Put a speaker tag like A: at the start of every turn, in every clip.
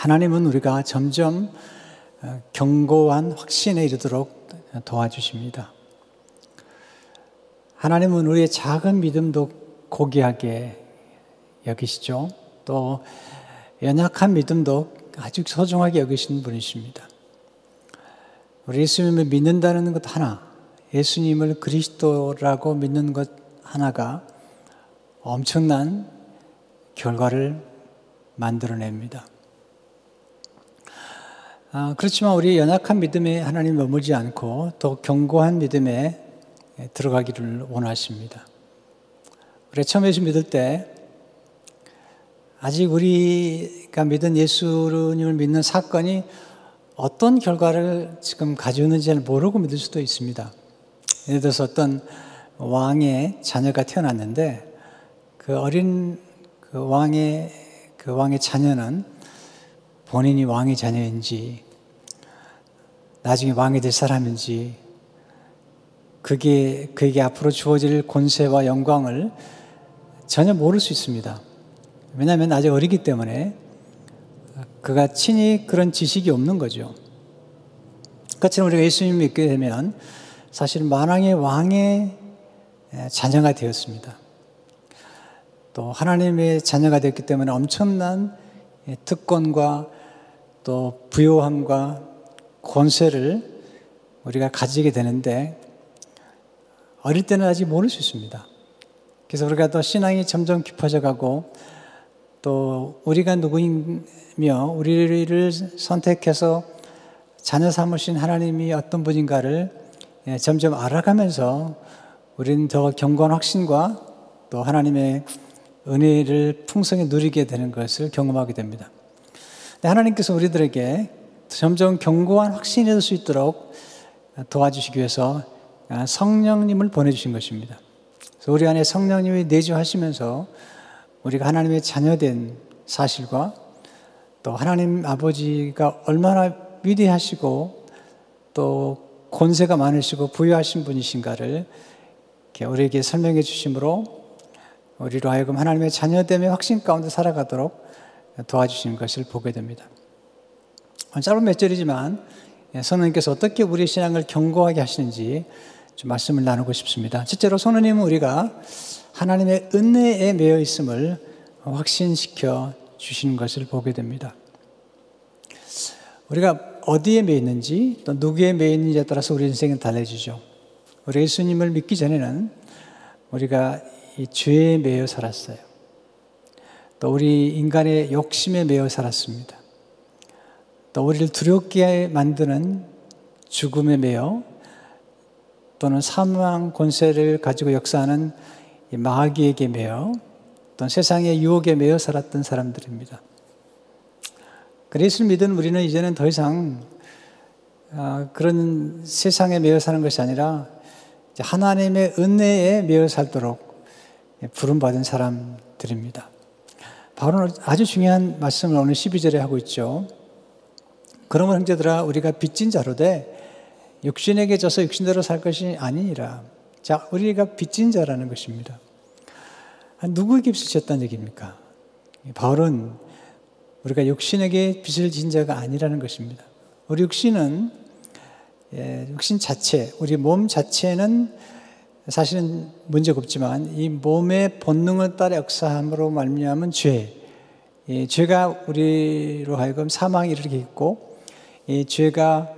A: 하나님은 우리가 점점 견고한 확신에 이르도록 도와주십니다. 하나님은 우리의 작은 믿음도 고귀하게 여기시죠. 또 연약한 믿음도 아주 소중하게 여기시는 분이십니다. 우리 예수님을 믿는다는 것 하나, 예수님을 그리스도라고 믿는 것 하나가 엄청난 결과를 만들어냅니다. 그렇지만 우리 연약한 믿음에 하나님 머물지 않고 더 견고한 믿음에 들어가기를 원하십니다. 우리 처음 예수 믿을 때 아직 우리가 믿은 예수님을 믿는 사건이 어떤 결과를 지금 가지고 있는지 잘 모르고 믿을 수도 있습니다. 예를 들어서 어떤 왕의 자녀가 태어났는데 그 어린 그 왕의 자녀는 본인이 왕의 자녀인지 나중에 왕이 될 사람인지 그에게 앞으로 주어질 권세와 영광을 전혀 모를 수 있습니다. 왜냐하면 아직 어리기 때문에 그가 친히 그런 지식이 없는 거죠. 그처럼 우리가 예수님을 믿게 되면 사실 만왕의 왕의 자녀가 되었습니다. 또 하나님의 자녀가 되었기 때문에 엄청난 특권과 또 부요함과 권세를 우리가 가지게 되는데 어릴 때는 아직 모를 수 있습니다. 그래서 우리가 또 신앙이 점점 깊어져 가고 또 우리가 누구이며 우리를 선택해서 자녀 삼으신 하나님이 어떤 분인가를 점점 알아가면서 우리는 더 견고한 확신과 또 하나님의 은혜를 풍성히 누리게 되는 것을 경험하게 됩니다. 하나님께서 우리들에게 점점 견고한 확신이 될 수 있도록 도와주시기 위해서 성령님을 보내주신 것입니다. 그래서 우리 안에 성령님이 내주하시면서 우리가 하나님의 자녀된 사실과 또 하나님 아버지가 얼마나 위대하시고 또 권세가 많으시고 부유하신 분이신가를 우리에게 설명해 주심으로 우리로 하여금 하나님의 자녀됨의 확신 가운데 살아가도록 도와주시는 것을 보게 됩니다. 짧은 몇 절이지만 성령님께서 어떻게 우리의 신앙을 견고하게 하시는지 좀 말씀을 나누고 싶습니다. 첫째로 성령님은 우리가 하나님의 은혜에 매여 있음을 확신시켜 주시는 것을 보게 됩니다. 우리가 어디에 매여 있는지 또 누구에 매여 있는지에 따라서 우리 인생은 달라지죠. 우리 예수님을 믿기 전에는 우리가 이 죄에 매여 살았어요. 또 우리 인간의 욕심에 매여 살았습니다. 또 우리를 두렵게 만드는 죽음에 매여 또는 사망 권세를 가지고 역사하는 이 마귀에게 매여 또는 세상의 유혹에 매여 살았던 사람들입니다. 예수를 믿은 우리는 이제는 더 이상 그런 세상에 매여 사는 것이 아니라 하나님의 은혜에 매여 살도록 부름받은 사람들입니다. 바울은 아주 중요한 말씀을 오늘 12절에 하고 있죠. 그러면 형제들아 우리가 빚진 자로되 육신에게 져서 육신대로 살 것이 아니니라. 자, 우리가 빚진 자라는 것입니다. 누구에게 빚을 졌다는 얘기입니까? 바울은 우리가 육신에게 빚을 진 자가 아니라는 것입니다. 우리 육신은 육신 자체, 우리 몸 자체는 사실은 문제가 없지만 이 몸의 본능을 따라 역사함으로 말미암은 이 죄가 우리로 하여금 사망에 이르게 했고 이 죄가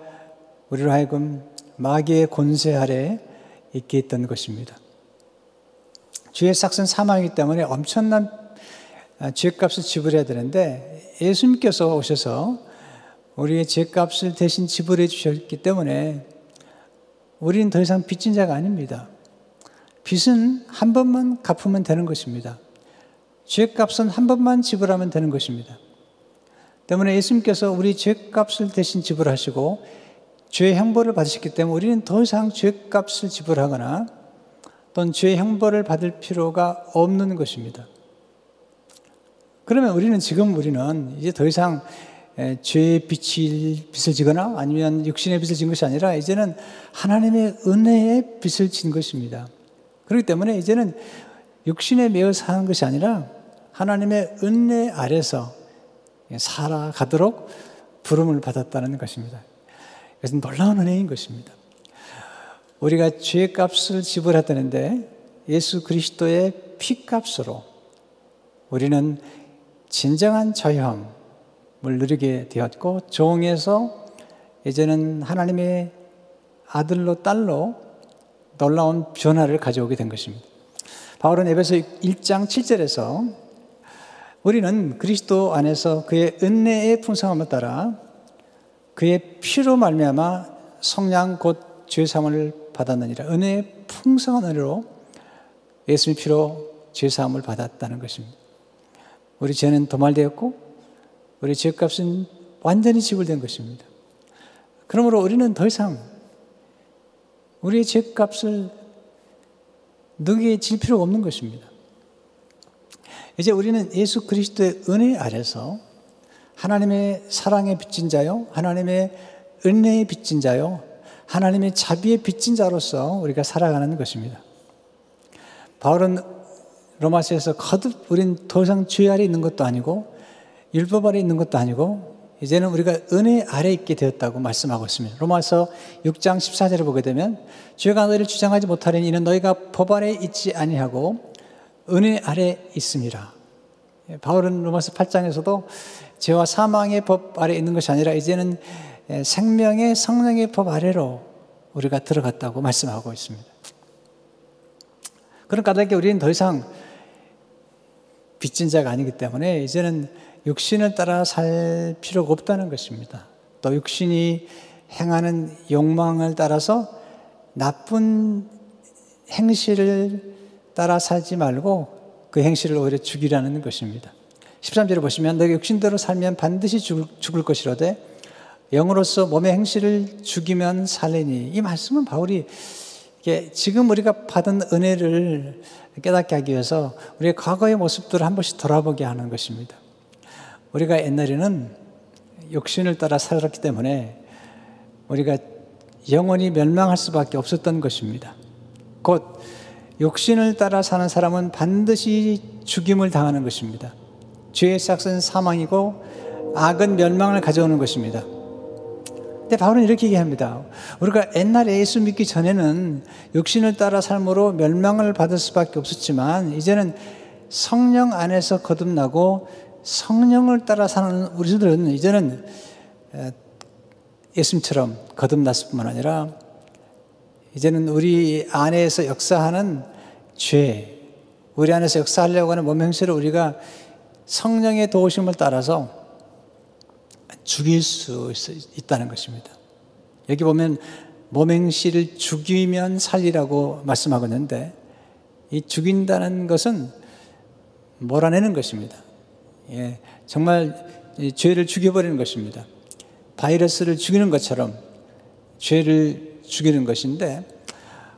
A: 우리로 하여금 마귀의 권세 아래 있게 했던 것입니다. 죄의 삭은 사망이기 때문에 엄청난 죄값을 지불해야 되는데 예수님께서 오셔서 우리의 죄값을 대신 지불해 주셨기 때문에 우리는 더 이상 빚진 자가 아닙니다. 빚은 한 번만 갚으면 되는 것입니다. 죄값은 한 번만 지불하면 되는 것입니다. 때문에 예수님께서 우리 죄값을 대신 지불하시고 죄의 형벌을 받으셨기 때문에 우리는 더 이상 죄값을 지불하거나 또는 죄의 형벌을 받을 필요가 없는 것입니다. 그러면 우리는 이제 더 이상 죄의 빚을 지거나 아니면 육신의 빚을 진 것이 아니라 이제는 하나님의 은혜의 빚을 진 것입니다. 그렇기 때문에 이제는 육신에 매여 사는 것이 아니라 하나님의 은혜 아래서 살아가도록 부름을 받았다는 것입니다. 그래서 놀라운 은혜인 것입니다. 우리가 죄값을 지불하다는데 예수 그리스도의 피값으로 우리는 진정한 자유함을 누리게 되었고 종에서 이제는 하나님의 아들로 딸로 놀라운 변화를 가져오게 된 것입니다. 바울은 에베소 1장 7절에서 우리는 그리스도 안에서 그의 은혜의 풍성함을 따라 그의 피로 말미암아 성량 곧 죄사함을 받았느니라. 은혜의 풍성한 은혜로 예수의 피로 죄사함을 받았다는 것입니다. 우리 죄는 도말되었고 우리 죄값은 완전히 지불된 것입니다. 그러므로 우리는 더 이상 우리의 죄값을 누구에게 질 필요가 없는 것입니다. 이제 우리는 예수 그리스도의 은혜 아래서 하나님의 사랑에 빚진 자요, 하나님의 은혜에 빚진 자요, 하나님의 자비에 빚진 자로서 우리가 살아가는 것입니다. 바울은 로마서에서 거듭 우린 더 이상 죄 아래 있는 것도 아니고 율법 아래 있는 것도 아니고 이제는 우리가 은혜 아래 있게 되었다고 말씀하고 있습니다. 로마서 6장 14절을 보게 되면 죄가 너희를 주장하지 못하려니 이는 너희가 법 아래 있지 아니하고 은혜 아래 있습니다. 바울은 로마서 8장에서도 죄와 사망의 법 아래 있는 것이 아니라 이제는 생명의 성령의 법 아래로 우리가 들어갔다고 말씀하고 있습니다. 그런 까닭에 우리는 더 이상 빚진 자가 아니기 때문에 이제는 육신을 따라 살 필요가 없다는 것입니다. 또 육신이 행하는 욕망을 따라서 나쁜 행실을 따라 살지 말고 그 행실을 오히려 죽이라는 것입니다. 13절을 보시면 너희 육신대로 살면 반드시 죽을 것이로되 영으로서 몸의 행실을 죽이면 살리니. 이 말씀은 바울이 지금 우리가 받은 은혜를 깨닫게 하기 위해서 우리의 과거의 모습들을 한 번씩 돌아보게 하는 것입니다. 우리가 옛날에는 육신을 따라 살았기 때문에 우리가 영원히 멸망할 수밖에 없었던 것입니다. 곧 육신을 따라 사는 사람은 반드시 죽임을 당하는 것입니다. 죄의 삭은 사망이고 악은 멸망을 가져오는 것입니다. 근데 바울은 이렇게 얘기합니다. 우리가 옛날에 예수 믿기 전에는 육신을 따라 삶으로 멸망을 받을 수밖에 없었지만 이제는 성령 안에서 거듭나고 성령을 따라 사는 우리들은 이제는 예수님처럼 거듭났을 뿐만 아니라 이제는 우리 안에서 역사하는 죄, 우리 안에서 역사하려고 하는 몸 행실을 우리가 성령의 도우심을 따라서 죽일 수 있다는 것입니다. 여기 보면 몸 행실을 죽이면 살리라고 말씀하고 있는데 이 죽인다는 것은 몰아내는 것입니다. 예, 정말 죄를 죽여버리는 것입니다. 바이러스를 죽이는 것처럼 죄를 죽이는 것인데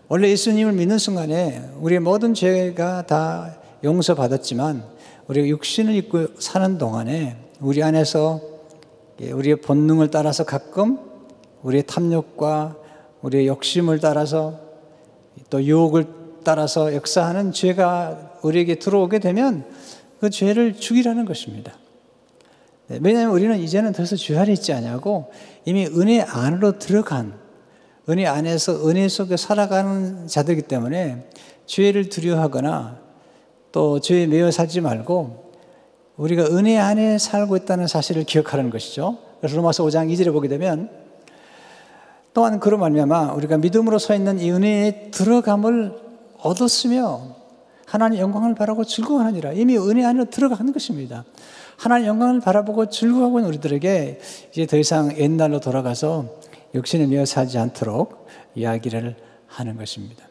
A: 원래 예수님을 믿는 순간에 우리의 모든 죄가 다 용서받았지만 우리가 육신을 입고 사는 동안에 우리 안에서 우리의 본능을 따라서 가끔 우리의 탐욕과 우리의 욕심을 따라서 또 유혹을 따라서 역사하는 죄가 우리에게 들어오게 되면 그 죄를 죽이라는 것입니다. 왜냐하면 우리는 이제는 더 이상 죄 아래 있지 않냐고 이미 은혜 안으로 들어간 은혜 안에서 은혜 속에 살아가는 자들이기 때문에 죄를 두려워하거나 또 죄에 매여 살지 말고 우리가 은혜 안에 살고 있다는 사실을 기억하라는 것이죠. 그래서 로마서 5장 2절에 보게 되면 또한 그로 말미암아 우리가 믿음으로 서 있는 이 은혜에 들어감을 얻었으며 하나님의 영광을 바라보고 즐거워하느니라. 이미 은혜 안으로 들어가는 것입니다. 하나님의 영광을 바라보고 즐거워하고 있는 우리들에게 이제 더 이상 옛날로 돌아가서 육신에 매여 살지 않도록 이야기를 하는 것입니다.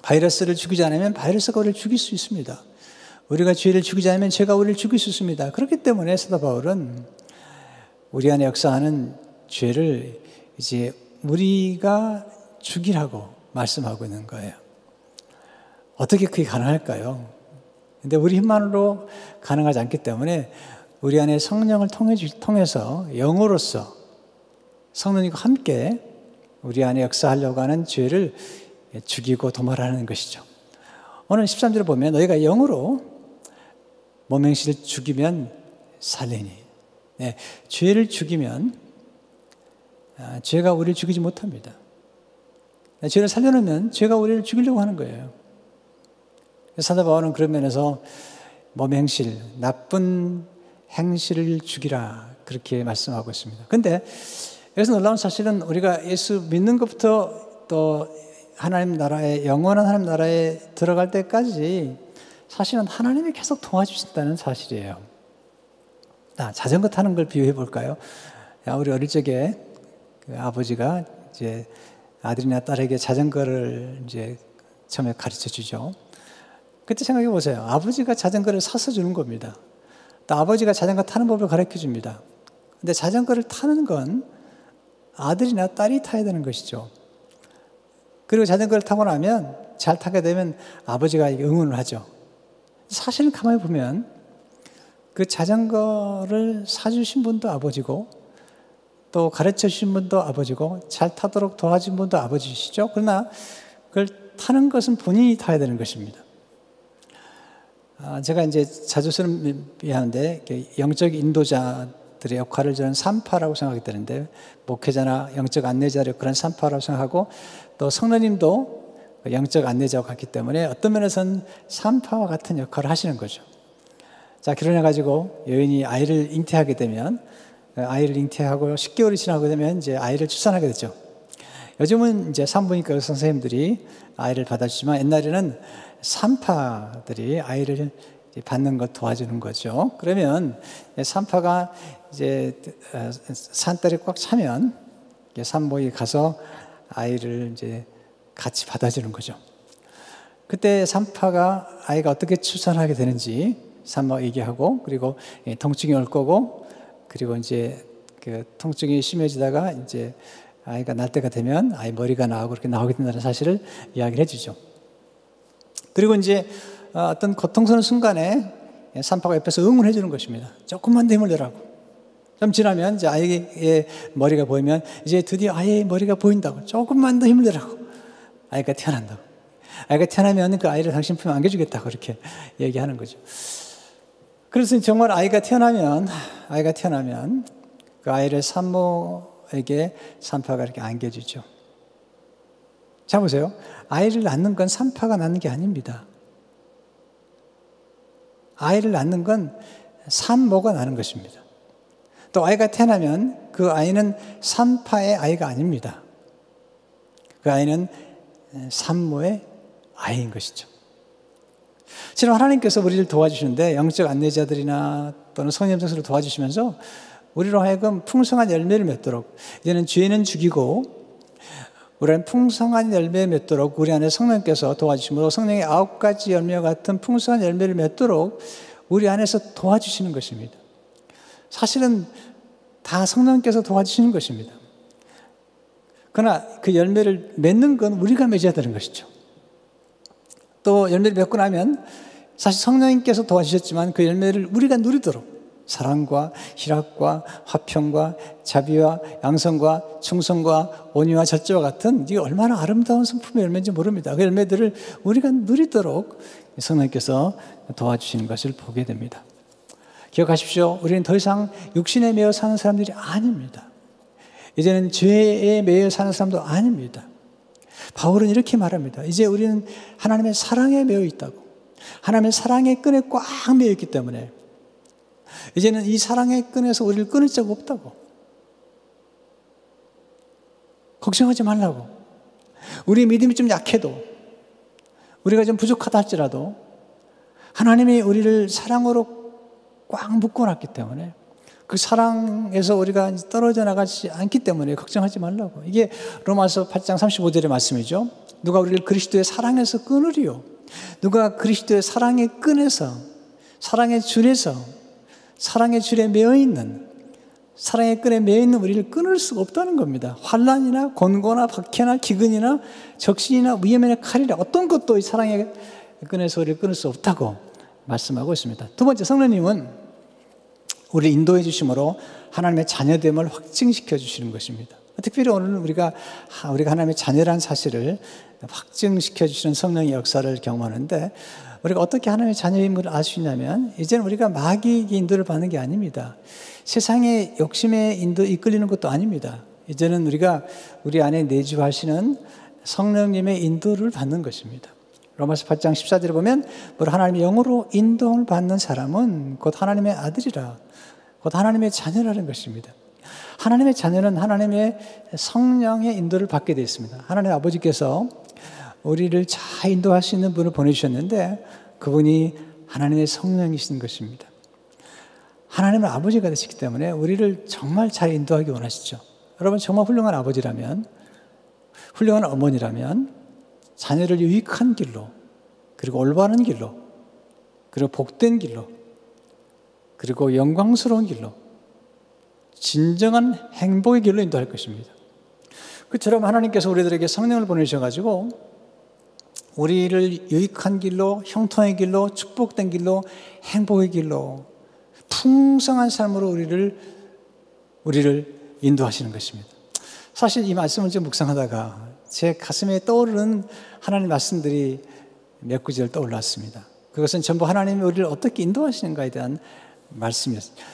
A: 바이러스를 죽이지 않으면 바이러스가 우리를 죽일 수 있습니다. 우리가 죄를 죽이지 않으면 죄가 우리를 죽일 수 있습니다. 그렇기 때문에 사도 바울은 우리 안에 역사하는 죄를 이제 우리가 죽이라고 말씀하고 있는 거예요. 어떻게 그게 가능할까요? 근데 우리 힘만으로 가능하지 않기 때문에 우리 안에 성령을 통해서 영으로서 성령님과 함께 우리 안에 역사하려고 하는 죄를 죽이고 도말하는 것이죠. 오늘 13절을 보면 너희가 영으로 몸 행실을 죽이면 살리니. 네, 죄를 죽이면 죄가 우리를 죽이지 못합니다. 죄를 살려놓으면 죄가 우리를 죽이려고 하는 거예요. 사도 바울은 그런 면에서 몸의 행실, 나쁜 행실을 죽이라 그렇게 말씀하고 있습니다. 근데 여기서 놀라운 사실은 우리가 예수 믿는 것부터 또 하나님 나라에, 영원한 하나님 나라에 들어갈 때까지 사실은 하나님이 계속 도와주신다는 사실이에요. 자전거 타는 걸 비유해 볼까요? 우리 어릴 적에 그 아버지가 이제 아들이나 딸에게 자전거를 이제 처음에 가르쳐 주죠. 그때 생각해 보세요. 아버지가 자전거를 사서 주는 겁니다. 또 아버지가 자전거 타는 법을 가르쳐 줍니다. 근데 자전거를 타는 건 아들이나 딸이 타야 되는 것이죠. 그리고 자전거를 타고 나면 잘 타게 되면 아버지가 응원을 하죠. 사실 가만히 보면 그 자전거를 사주신 분도 아버지고 또 가르쳐 주신 분도 아버지고 잘 타도록 도와준 분도 아버지시죠. 그러나 그걸 타는 것은 본인이 타야 되는 것입니다. 제가 이제 자주 쓰는 비하인데 영적 인도자들의 역할을 저는 산파라고 생각이 되는데 목회자나 영적 안내자의 그런 산파라고 생각하고 또 성령님도 영적 안내자와 같기 때문에 어떤 면에서는 산파와 같은 역할을 하시는 거죠. 자, 결혼해가지고 여인이 아이를 잉태하게 되면 아이를 잉태하고 10개월이 지나게 되면 이제 아이를 출산하게 되죠. 요즘은 이제 산부인과 선생님들이 아이를 받아주지만 옛날에는 산파들이 아이를 받는 것 도와주는 거죠. 그러면 산파가 이제 산딸이 꽉 차면 산모에 가서 아이를 이제 같이 받아주는 거죠. 그때 산파가 아이가 어떻게 출산하게 되는지 산모가 얘기하고 그리고 통증이 올 거고 그리고 이제 그 통증이 심해지다가 이제 아이가 날 때가 되면 아이 머리가 나오고 그렇게 나오게 된다는 사실을 이야기를 해주죠. 그리고 이제 어떤 고통스러운 순간에 산파가 옆에서 응원해 주는 것입니다. 조금만 더 힘을 내라고. 좀 지나면 이제 아이의 머리가 보이면 이제 드디어 아이의 머리가 보인다고. 조금만 더 힘을 내라고. 아이가 태어난다고. 아이가 태어나면 그 아이를 당신 품에 안겨주겠다고 그렇게 얘기하는 거죠. 그래서 정말 아이가 태어나면 그 아이를 산모에게 산파가 이렇게 안겨주죠. 자, 보세요. 아이를 낳는 건 산파가 낳는 게 아닙니다. 아이를 낳는 건 산모가 낳는 것입니다. 또 아이가 태어나면 그 아이는 산파의 아이가 아닙니다. 그 아이는 산모의 아이인 것이죠. 지금 하나님께서 우리를 도와주시는데 영적 안내자들이나 또는 성령 선생님을 도와주시면서 우리로 하여금 풍성한 열매를 맺도록 이제는 죄는 죽이고 우리는 풍성한 열매 맺도록 우리 안에 성령께서 도와주심으로 성령의 9가지 열매와 같은 풍성한 열매를 맺도록 우리 안에서 도와주시는 것입니다. 사실은 다 성령께서 도와주시는 것입니다. 그러나 그 열매를 맺는 건 우리가 맺어야 되는 것이죠. 또 열매를 맺고 나면 사실 성령님께서 도와주셨지만 그 열매를 우리가 누리도록 사랑과 희락과 화평과 자비와 양성과 충성과 온유와 절제와 같은 이게 얼마나 아름다운 성품의 열매인지 모릅니다. 그 열매들을 우리가 누리도록 성령님께서 도와주시는 것을 보게 됩니다. 기억하십시오. 우리는 더 이상 육신에 매여 사는 사람들이 아닙니다. 이제는 죄에 매여 사는 사람도 아닙니다. 바울은 이렇게 말합니다. 이제 우리는 하나님의 사랑에 매여 있다고. 하나님의 사랑의 끈에 꽉 매여 있기 때문에 이제는 이 사랑의 끈에서 우리를 끊을 자가 없다고. 걱정하지 말라고. 우리 믿음이 좀 약해도 우리가 좀 부족하다 할지라도 하나님이 우리를 사랑으로 꽉 묶어놨기 때문에 그 사랑에서 우리가 떨어져 나가지 않기 때문에 걱정하지 말라고. 이게 로마서 8장 35절의 말씀이죠. 누가 우리를 그리스도의 사랑에서 끊으리요. 누가 그리스도의 사랑의 끈에서 사랑의 줄에서 사랑의 줄에 매여있는 사랑의 끈에 매여있는 우리를 끊을 수가 없다는 겁니다. 환난이나 곤고나 박해나 기근이나 적신이나 위험이나 칼이나 어떤 것도 이 사랑의 끈에서 우리를 끊을 수 없다고 말씀하고 있습니다. 두 번째, 성령님은 우리를 인도해 주심으로 하나님의 자녀됨을 확증시켜 주시는 것입니다. 특별히 오늘 우리가 하나님의 자녀라는 사실을 확증시켜 주시는 성령의 역사를 경험하는데 우리가 어떻게 하나님의 자녀임을 알 수 있냐면 이제는 우리가 마귀의 인도를 받는 게 아닙니다. 세상의 욕심에 이끌리는 것도 아닙니다. 이제는 우리가 우리 안에 내주하시는 성령님의 인도를 받는 것입니다. 로마서 8장 14절에 보면 하나님의 영으로 인도를 받는 사람은 곧 하나님의 아들이라, 곧 하나님의 자녀라는 것입니다. 하나님의 자녀는 하나님의 성령의 인도를 받게 되어 있습니다. 하나님 아버지께서 우리를 잘 인도할 수 있는 분을 보내주셨는데 그분이 하나님의 성령이신 것입니다. 하나님은 아버지가 되시기 때문에 우리를 정말 잘 인도하기 원하시죠. 여러분 정말 훌륭한 아버지라면, 훌륭한 어머니라면 자녀를 유익한 길로, 그리고 올바른 길로, 그리고 복된 길로, 그리고 영광스러운 길로, 진정한 행복의 길로 인도할 것입니다. 그처럼 하나님께서 우리들에게 성령을 보내주셔가지고 우리를 유익한 길로, 형통의 길로, 축복된 길로, 행복의 길로, 풍성한 삶으로 우리를 인도하시는 것입니다. 사실 이 말씀을 좀 묵상하다가 제 가슴에 떠오르는 하나님 말씀들이 몇 구절 떠올랐습니다. 그것은 전부 하나님이 우리를 어떻게 인도하시는가에 대한 말씀이었습니다.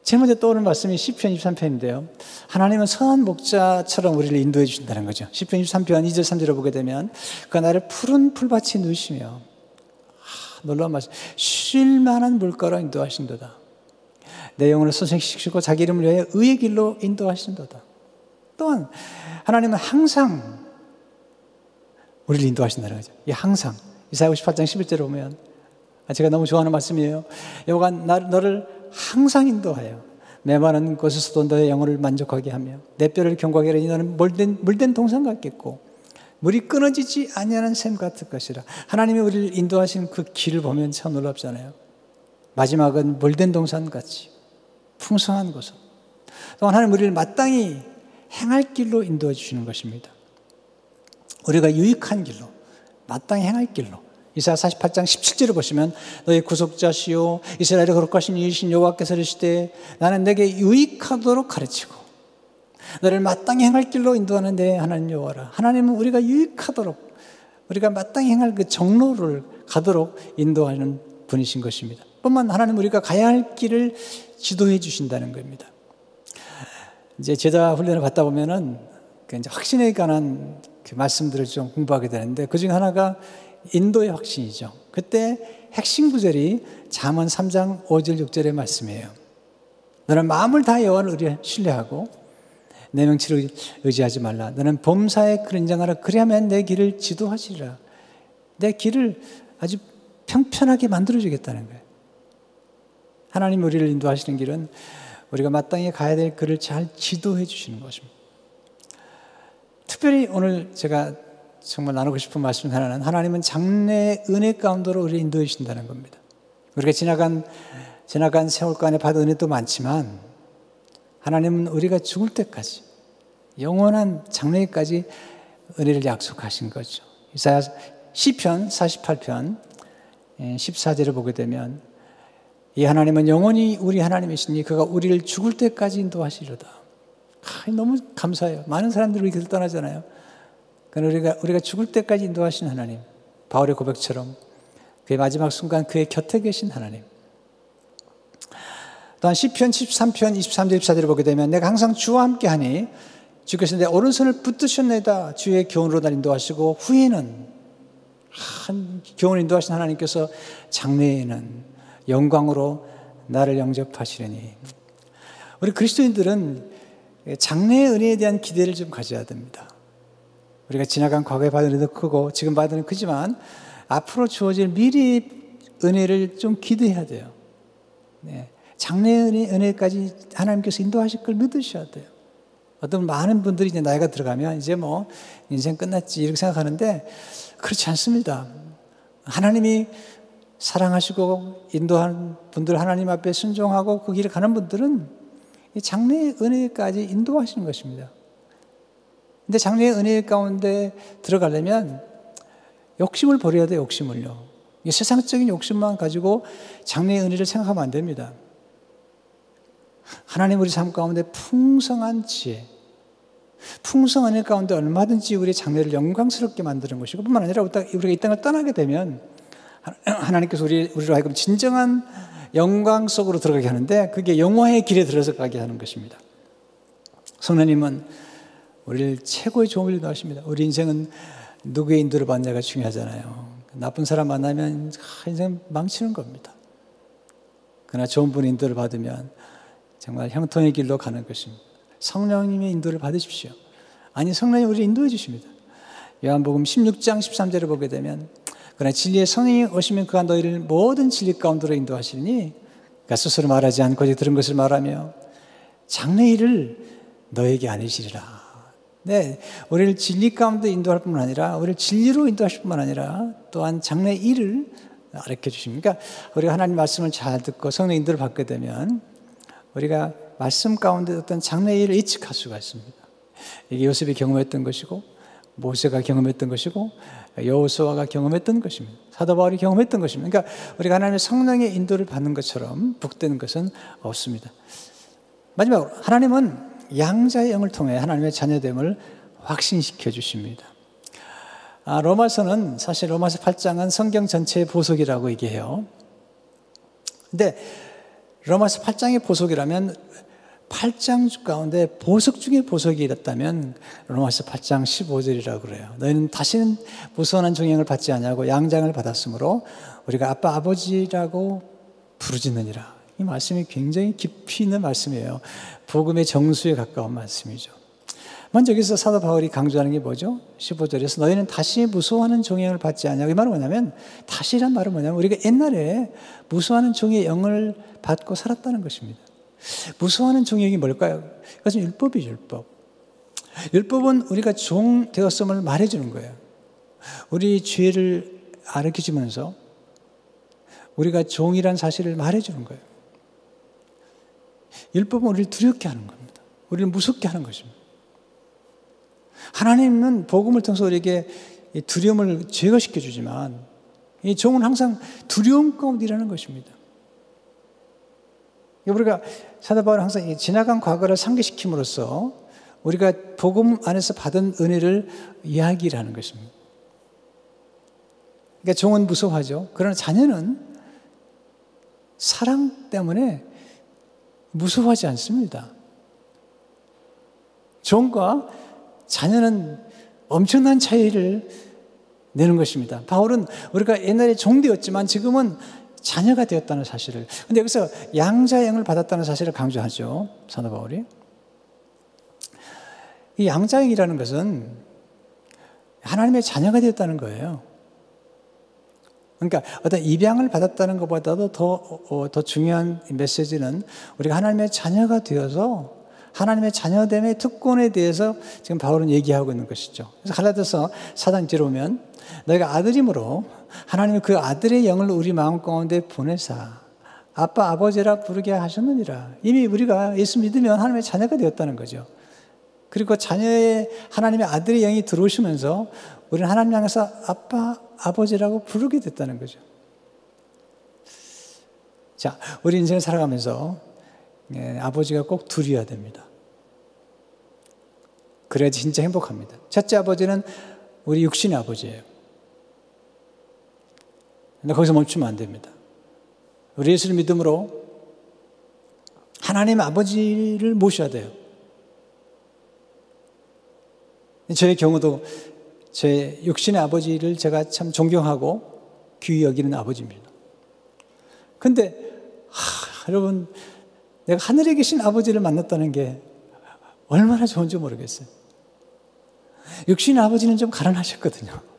A: 제일 먼저 떠오르는 말씀이 시편 23편인데요. 하나님은 선한 목자처럼 우리를 인도해 주신다는 거죠. 시편 23편 2절 3절을 보게 되면 그가 나를 푸른 풀밭에 누시며, 놀라운 말씀, 쉴 만한 물가로 인도하신도다. 내 영혼을 소생시키시고 자기 이름을 위하여 의의 길로 인도하신도다. 또한 하나님은 항상 우리를 인도하신다는 거죠. 이 항상, 이사야 58장 11절에 보면, 제가 너무 좋아하는 말씀이에요. 여호와가 너를 항상 인도하여 메마른 곳에서도 너의 영혼을 만족하게 하며 내 뼈를 경고하게 하리니 너는 물된 동산 같겠고 물이 끊어지지 아니하는 샘 같을 것이라. 하나님이 우리를 인도하시는 그 길을 보면 참 놀랍잖아요. 마지막은 물된 동산같이 풍성한 곳은, 또한 하나님 우리를 마땅히 행할 길로 인도해 주시는 것입니다. 우리가 유익한 길로, 마땅히 행할 길로. 이사야 48장 17절을 보시면 너의 구속자시요 이스라엘의 거룩하신 이이신 여호와께서 이르시되 나는 내게 유익하도록 가르치고 너를 마땅히 행할 길로 인도하는 내 하나님 여호와라. 하나님은 우리가 유익하도록, 우리가 마땅히 행할 그 정로를 가도록 인도하는 분이신 것입니다. 뿐만 하나님 우리가 가야 할 길을 지도해 주신다는 겁니다. 이제 제자 훈련을 받다 보면은 이제 확신에 관한 그 말씀들을 좀 공부하게 되는데 그 중에 하나가 인도의 확신이죠. 그때 핵심 구절이 잠언 3장 5절 6절의 말씀이에요. 너는 마음을 다해 여호와를 신뢰하고 내 명치를 의지하지 말라. 너는 범사에 그런 인정하라. 그리하면 내 길을 지도하시리라. 내 길을 아주 평편하게 만들어주겠다는 거예요. 하나님 우리를 인도하시는 길은 우리가 마땅히 가야 될 길을 잘 지도해 주시는 것입니다. 특별히 오늘 제가 정말 나누고 싶은 말씀 하나는 하나님은 장래의 은혜 가운데로 우리를 인도해 주신다는 겁니다. 우리가 지나간 세월과 안에 받은 은혜도 많지만 하나님은 우리가 죽을 때까지 영원한 장래까지 은혜를 약속하신 거죠. 이사야 시편 48편 14절을 보게 되면 이 하나님은 영원히 우리 하나님이시니 그가 우리를 죽을 때까지 인도하시리로다. 너무 감사해요. 많은 사람들이 우리 곁을 떠나잖아요. 그러니까 우리가 죽을 때까지 인도하신 하나님, 바울의 고백처럼 그의 마지막 순간 그의 곁에 계신 하나님. 또한 시편 13편 23절 24절을 보게 되면 내가 항상 주와 함께하니 주께서 내 오른손을 붙드셨나이다. 주의 교훈으로 날 인도하시고 후에는 교훈을 인도하신 하나님께서 장래에는 영광으로 나를 영접하시려니. 우리 그리스도인들은 장래의 은혜에 대한 기대를 좀 가져야 됩니다. 우리가 지나간 과거에 받은 은혜도 크고 지금 받은 은혜도 크지만 앞으로 주어질 미래의 은혜를 좀 기대해야 돼요. 네. 장래의 은혜까지 하나님께서 인도하실 걸 믿으셔야 돼요. 어떤 많은 분들이 이제 나이가 들어가면 이제 뭐 인생 끝났지 이렇게 생각하는데 그렇지 않습니다. 하나님이 사랑하시고 인도하는 분들, 하나님 앞에 순종하고 그 길을 가는 분들은 이 장래의 은혜까지 인도하시는 것입니다. 근데 장래의 은혜 가운데 들어가려면 욕심을 버려야 돼요. 욕심을요. 이 세상적인 욕심만 가지고 장래의 은혜를 생각하면 안 됩니다. 하나님 우리 삶 가운데 풍성한 지혜, 풍성한 은혜 가운데 얼마든지 우리 장래를 영광스럽게 만드는 것이고 뿐만 아니라 우리가 이 땅을 떠나게 되면 하나님께서 우리로 하여금 진정한 영광 속으로 들어가게 하는데 그게 영화의 길에 들어서 가게 하는 것입니다. 성령님은 우리를 최고의 좋은 일을 하십니다. 우리 인생은 누구의 인도를 받느냐가 중요하잖아요. 나쁜 사람 만나면 인생 망치는 겁니다. 그러나 좋은 분의 인도를 받으면 정말 형통의 길로 가는 것입니다. 성령님의 인도를 받으십시오. 아니, 성령이 우리를 인도해 주십니다. 요한복음 16장 13절을 보게 되면 그러나 진리의 성령이 오시면 그가 너희를 모든 진리 가운데로 인도하시니 그가 스스로 말하지 않고 이제 들은 것을 말하며 장래일을 너에게 알리시리라. 네, 우리를 진리 가운데 인도할 뿐만 아니라 우리를 진리로 인도하실 뿐만 아니라 또한 장래일을 가르쳐 주십니까? 우리가 하나님 말씀을 잘 듣고 성령 인도를 받게 되면 우리가 말씀 가운데 어떤 장래일을 예측할 수가 있습니다. 이게 요셉이 경험했던 것이고 모세가 경험했던 것이고 여호수아가 경험했던 것입니다. 사도 바울이 경험했던 것입니다. 그러니까 우리가 하나님의 성령의 인도를 받는 것처럼 복되는 것은 없습니다. 마지막으로 하나님은 양자의 영을 통해 하나님의 자녀됨을 확신시켜 주십니다. 로마서는 사실 로마서 8장은 성경 전체의 보석이라고 얘기해요. 근데 로마서 8장의 보석이라면 8장 가운데 보석 중에 보석이 있다면 로마서 8장 15절이라고 그래요. 너희는 다시는 무수한 종행을 받지 아니하고 양장을 받았으므로 우리가 아빠 아버지라고 부르짖느니라. 이 말씀이 굉장히 깊이 있는 말씀이에요. 복음의 정수에 가까운 말씀이죠. 먼저 여기서 사도 바울이 강조하는 게 뭐죠? 15절에서 너희는 다시 무수하는 종행을 받지 아니하고, 이 말은 뭐냐면, 다시란 말은 뭐냐면 우리가 옛날에 무수하는 종의 영을 받고 살았다는 것입니다. 무수하는 종이 뭘까요? 그것은 율법이죠, 율법. 율법은 우리가 종 되었음을 말해주는 거예요. 우리 죄를 가르쳐주면서 우리가 종이란 사실을 말해주는 거예요. 율법은 우리를 두렵게 하는 겁니다. 우리를 무섭게 하는 것입니다. 하나님은 복음을 통해서 우리에게 두려움을 제거시켜 주지만 이 종은 항상 두려움 가운데 일하는 것입니다. 우리가 사도 바울은 항상 지나간 과거를 상기시킴으로써 우리가 복음 안에서 받은 은혜를 이야기를 하는 것입니다. 그러니까 종은 무서워하죠. 그러나 자녀는 사랑 때문에 무서워하지 않습니다. 종과 자녀는 엄청난 차이를 내는 것입니다. 바울은 우리가 옛날에 종되었지만 지금은 자녀가 되었다는 사실을, 근데 여기서 양자의 영을 받았다는 사실을 강조하죠, 사도 바울이. 이 양자의 영이라는 것은 하나님의 자녀가 되었다는 거예요. 그러니까 어떤 입양을 받았다는 것보다도 더 중요한 메시지는 우리가 하나님의 자녀가 되어서 하나님의 자녀됨의 특권에 대해서 지금 바울은 얘기하고 있는 것이죠. 그래서 갈라디아서 4장 뒤로 오면 너희가 아들이므로 하나님은 그 아들의 영을 우리 마음 가운데 보내사 아빠 아버지라 부르게 하셨느니라. 이미 우리가 예수 믿으면 하나님의 자녀가 되었다는 거죠. 그리고 자녀의 하나님의 아들의 영이 들어오시면서 우리는 하나님 향해서 아빠 아버지라고 부르게 됐다는 거죠. 자, 우리 인생을 살아가면서 아버지가 꼭 둘이어야 됩니다. 그래야지 진짜 행복합니다. 첫째 아버지는 우리 육신의 아버지예요. 근데 거기서 멈추면 안 됩니다. 우리 예수를 믿음으로 하나님 아버지를 모셔야 돼요. 저의 경우도 제 육신의 아버지를 제가 참 존경하고 귀히 여기는 아버지입니다. 근데 여러분, 내가 하늘에 계신 아버지를 만났다는 게 얼마나 좋은지 모르겠어요. 육신의 아버지는 좀 가난하셨거든요.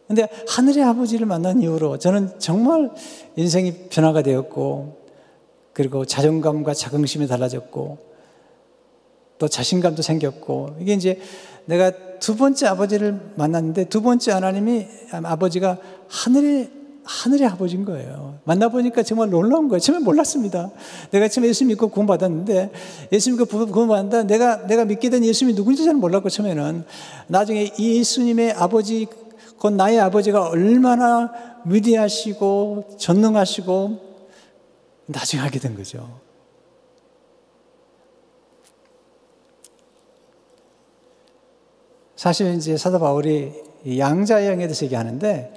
A: 근데 하늘의 아버지를 만난 이후로 저는 정말 인생이 변화가 되었고, 그리고 자존감과 자긍심이 달라졌고, 또 자신감도 생겼고, 이게 이제 내가 두 번째 아버지를 만났는데 두 번째 아버지가 하늘의 아버지인 거예요. 만나보니까 정말 놀라운 거예요. 처음에 몰랐습니다. 내가 처음에 예수 믿고 구원받았는데, 예수 믿고 구원받았는데 내가 믿게 된 예수님이 누군지 잘 몰랐고, 처음에는. 나중에 이 예수님의 아버지, 곧 나의 아버지가 얼마나 위대하시고 전능하시고 나중에 알게 된 거죠. 사실 이제 사도 바울이 이 양자의 영에 대해서 얘기하는데,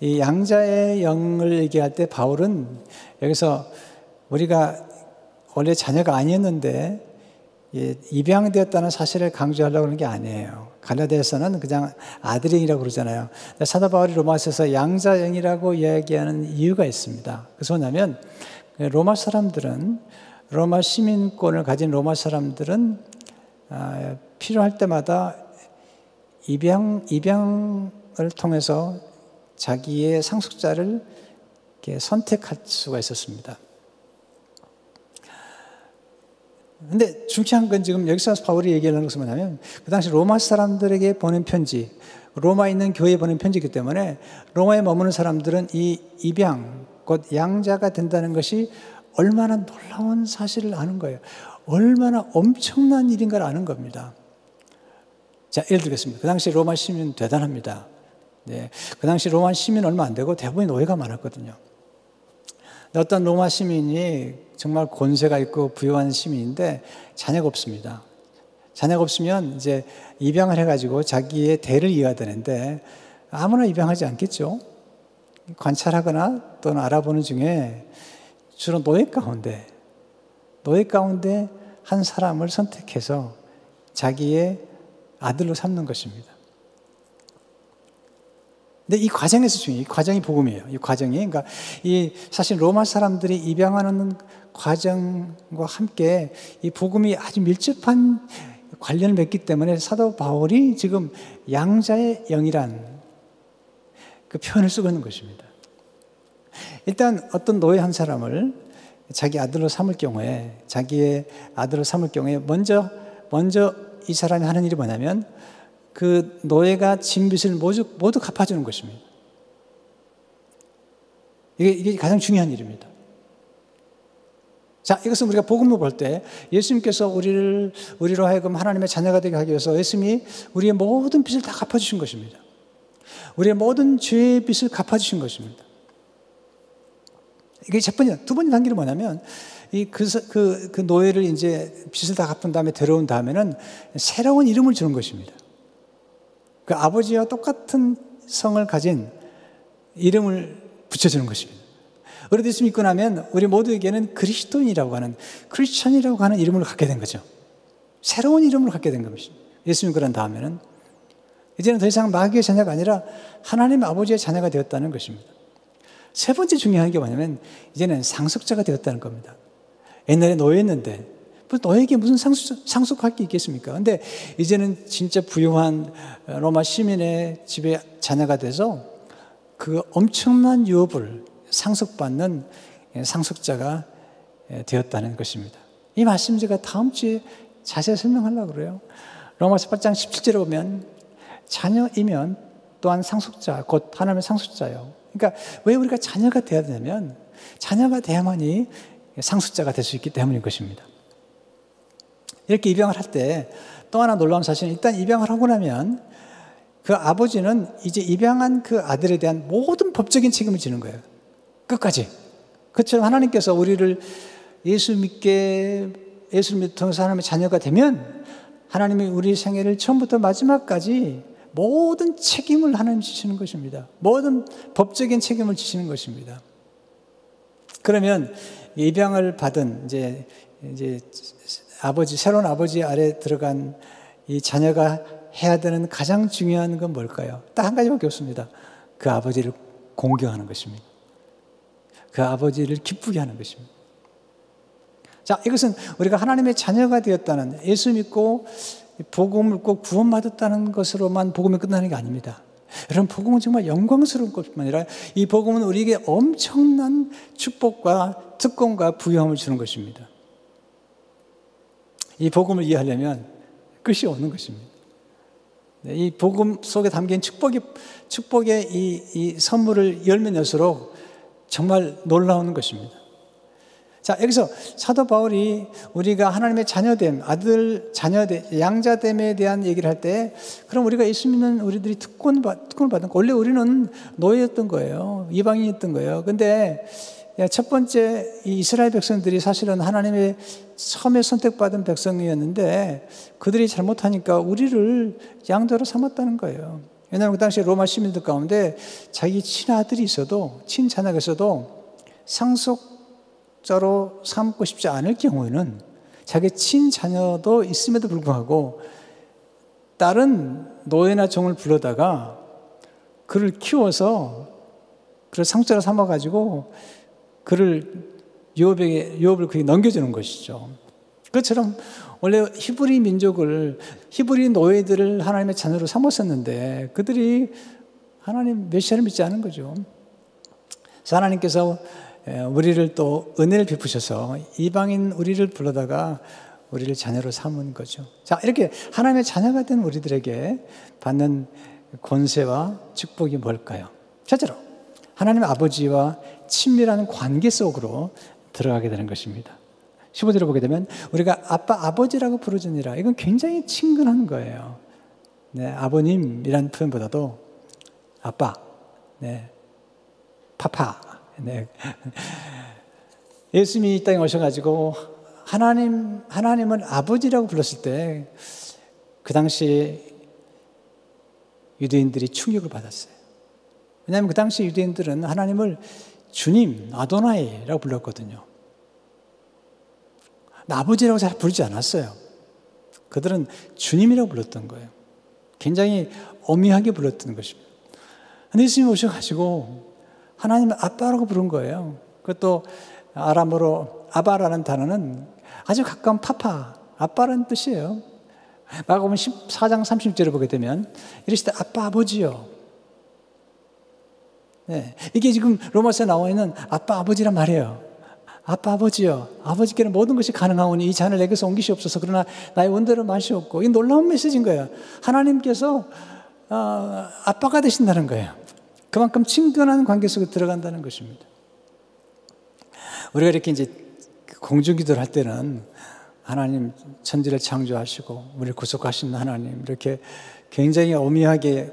A: 이 양자의 영을 얘기할 때 바울은 여기서 우리가 원래 자녀가 아니었는데 입양되었다는 사실을 강조하려고 하는 게 아니에요. 갈라디아서는 그냥 아들의 영이라고 그러잖아요. 사도 바울이 로마서에서 양자의 영이라고 이야기하는 이유가 있습니다. 그래서 뭐냐면 로마 사람들은, 로마 시민권을 가진 로마 사람들은 필요할 때마다 입양을 통해서 자기의 상속자를 이렇게 선택할 수가 있었습니다. 근데 중요한 건 지금 여기서 바울이 얘기하는 것은 뭐냐면, 그 당시 로마 사람들에게 보낸 편지, 로마에 있는 교회에 보낸 편지이기 때문에 로마에 머무는 사람들은 이 입양, 곧 양자가 된다는 것이 얼마나 놀라운 사실을 아는 거예요. 얼마나 엄청난 일인가를 아는 겁니다. 자, 예를 들겠습니다. 그 당시 로마 시민 대단합니다. 네, 그 당시 로마 시민 얼마 안 되고 대부분이 노예가 많았거든요. 어떤 로마 시민이 정말 권세가 있고 부유한 시민인데 자녀가 없습니다. 자녀가 없으면 이제 입양을 해가지고 자기의 대를 이어야 되는데 아무나 입양하지 않겠죠. 관찰하거나 또는 알아보는 중에 주로 노예 가운데 한 사람을 선택해서 자기의 아들로 삼는 것입니다. 근데 이 과정에서 중요해요. 이 과정이 복음이에요. 이 과정이. 그러니까 사실 로마 사람들이 입양하는 과정과 함께 이 복음이 아주 밀접한 관련을 맺기 때문에 사도 바울이 지금 양자의 영이란 그 표현을 쓰고 있는 것입니다. 일단 어떤 노예 한 사람을 자기 아들로 삼을 경우에, 먼저 이 사람이 하는 일이 뭐냐면 그 노예가 진 빚을 모두 갚아주는 것입니다. 이게 가장 중요한 일입니다. 자, 이것은 우리가 복음을 볼 때 예수님께서 우리로 하여금 하나님의 자녀가 되게 하기 위해서 예수님이 우리의 모든 빚을 다 갚아주신 것입니다. 우리의 모든 죄의 빚을 갚아주신 것입니다. 이게 첫 번째. 두 번째 단계는 뭐냐면 그 노예를 이제 빚을 다 갚은 다음에 데려온 다음에는 새로운 이름을 주는 것입니다. 그 아버지와 똑같은 성을 가진 이름을 붙여주는 것입니다. 그래도 예수 믿고 나면 우리 모두에게는 그리스도인이라고 하는, 크리스천이라고 하는 이름을 갖게 된 거죠. 새로운 이름을 갖게 된 것입니다. 예수 믿고 난 다음에는 이제는 더 이상 마귀의 자녀가 아니라 하나님 아버지의 자녀가 되었다는 것입니다. 세 번째 중요한 게 뭐냐면 이제는 상속자가 되었다는 겁니다. 옛날에 노예였는데 너에게 무슨 상속할 게 있겠습니까? 근데 이제는 진짜 부유한 로마 시민의 집에 자녀가 돼서 그 엄청난 유업을 상속받는 상속자가 되었다는 것입니다. 이 말씀 제가 다음 주에 자세히 설명하려고 그래요. 로마서 8장 17절에 보면 자녀이면 또한 상속자, 곧 하나님의 상속자요. 그러니까 왜 우리가 자녀가 되어야 되냐면 자녀가 돼야만이 상속자가 될 수 있기 때문인 것입니다. 이렇게 입양을 할 때 또 하나 놀라운 사실은 일단 입양을 하고 나면 그 아버지는 이제 입양한 그 아들에 대한 모든 법적인 책임을 지는 거예요. 끝까지. 그처럼 하나님께서 우리를 예수를 통해서 하나님의 자녀가 되면 하나님이 우리 생애를 처음부터 마지막까지 모든 책임을 하나님 지시는 것입니다. 모든 법적인 책임을 지시는 것입니다. 그러면 입양을 받은 이제 새로운 아버지 아래 들어간 이 자녀가 해야 되는 가장 중요한 건 뭘까요? 딱 한 가지밖에 없습니다. 그 아버지를 공경하는 것입니다. 그 아버지를 기쁘게 하는 것입니다. 자, 이것은 우리가 하나님의 자녀가 되었다는, 예수 믿고 복음을 꼭 구원받았다는 것으로만 복음이 끝나는 게 아닙니다. 여러분, 복음은 정말 영광스러운 것뿐만 아니라 이 복음은 우리에게 엄청난 축복과 특권과 부유함을 주는 것입니다. 이 복음을 이해하려면 끝이 없는 것입니다. 이 복음 속에 담긴 축복의 이 선물을 열면 열수록 정말 놀라운 것입니다. 자, 여기서 사도 바울이 우리가 하나님의 자녀됨, 양자됨에 대한 얘기를 할 때, 그럼 우리가 예수 믿는 우리들이 특권을 받은 거, 원래 우리는 노예였던 거예요. 이방인이었던 거예요. 근데 첫 번째 이 이스라엘 백성들이 사실은 하나님의 처음에 선택받은 백성이었는데 그들이 잘못하니까 우리를 양자로 삼았다는 거예요. 왜냐하면 그 당시에 로마 시민들 가운데 자기 친아들이 있어도, 친자녀가 있어도 상속자로 삼고 싶지 않을 경우에는 자기 친자녀도 있음에도 불구하고 다른 노예나 종을 불러다가 그를 키워서 그를 상속자로 삼아가지고 그를 유업을 그게 넘겨주는 것이죠. 그것처럼 원래 히브리 민족을, 히브리 노예들을 하나님의 자녀로 삼았었는데 그들이 하나님 메시아를 믿지 않은 거죠. 그래서 하나님께서 우리를 또 은혜를 베푸셔서 이방인 우리를 불러다가 우리를 자녀로 삼은 거죠. 자, 이렇게 하나님의 자녀가 된 우리들에게 받는 권세와 축복이 뭘까요? 첫째로 하나님 아버지와 친밀한 관계 속으로 들어가게 되는 것입니다. 15절을 보게 되면 우리가 아빠, 아버지라고 부르짖느니라. 이건 굉장히 친근한 거예요. 네, 아버님이라는 표현보다도 아빠, 네, 파파. 네. 예수님이 이 땅에 오셔가지고 하나님은 아버지라고 불렀을 때 그 당시에 유대인들이 충격을 받았어요. 왜냐하면 그 당시 유대인들은 하나님을 주님, 아도나이라고 불렀거든요. 아버지라고 잘 부르지 않았어요. 그들은 주님이라고 불렀던 거예요. 굉장히 엄미하게 불렀던 것입니다. 근데 예수님이 오셔가지고 하나님을 아빠라고 부른 거예요. 그것도 아람어로 아바라는 단어는 아주 가까운 파파, 아빠라는 뜻이에요. 마가복음 14장 30절을 보게 되면 이르시되 아빠 아버지요. 네, 이게 지금 로마서에 나와 있는 아빠 아버지란 말이에요. 아빠 아버지요. 아버지께는 모든 것이 가능하오니 이 잔을 내게서 옮기시옵소서. 그러나 나의 원대로 마시옵고. 이 놀라운 메시지인 거예요. 하나님께서 아빠가 되신다는 거예요. 그만큼 친근한 관계 속에 들어간다는 것입니다. 우리가 이렇게 이제 공중기도를 할 때는 하나님 천지를 창조하시고 우리를 구속하신 하나님 이렇게 굉장히 엄미하게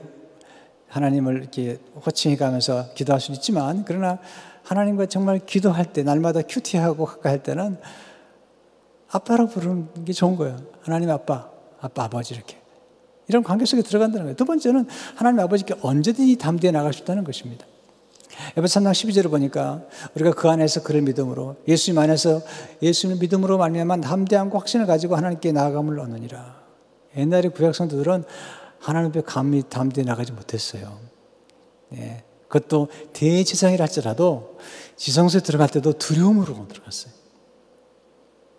A: 하나님을 이렇게 호칭해 가면서 기도할 수 있지만 그러나 하나님과 정말 기도할 때 날마다 큐티하고 가까이 할 때는 아빠라고 부르는 게 좋은 거예요. 하나님 아빠, 아빠 아버지 이렇게 이런 관계 속에 들어간다는 거예요. 두 번째는 하나님 아버지께 언제든지 담대히 나갈 수 있다는 것입니다. 에베소 3장 12절을 보니까 우리가 그 안에서 그를 믿음으로 예수님 안에서 예수님을 믿음으로 말미암아 담대함과 확신을 가지고 하나님께 나아감을 얻느니라. 옛날에 구약 성도들은 하나님 앞에 감히 담대히 나가지 못했어요. 네. 그것도 대제사장이라 할지라도 지성소에 들어갈 때도 두려움으로 들어갔어요.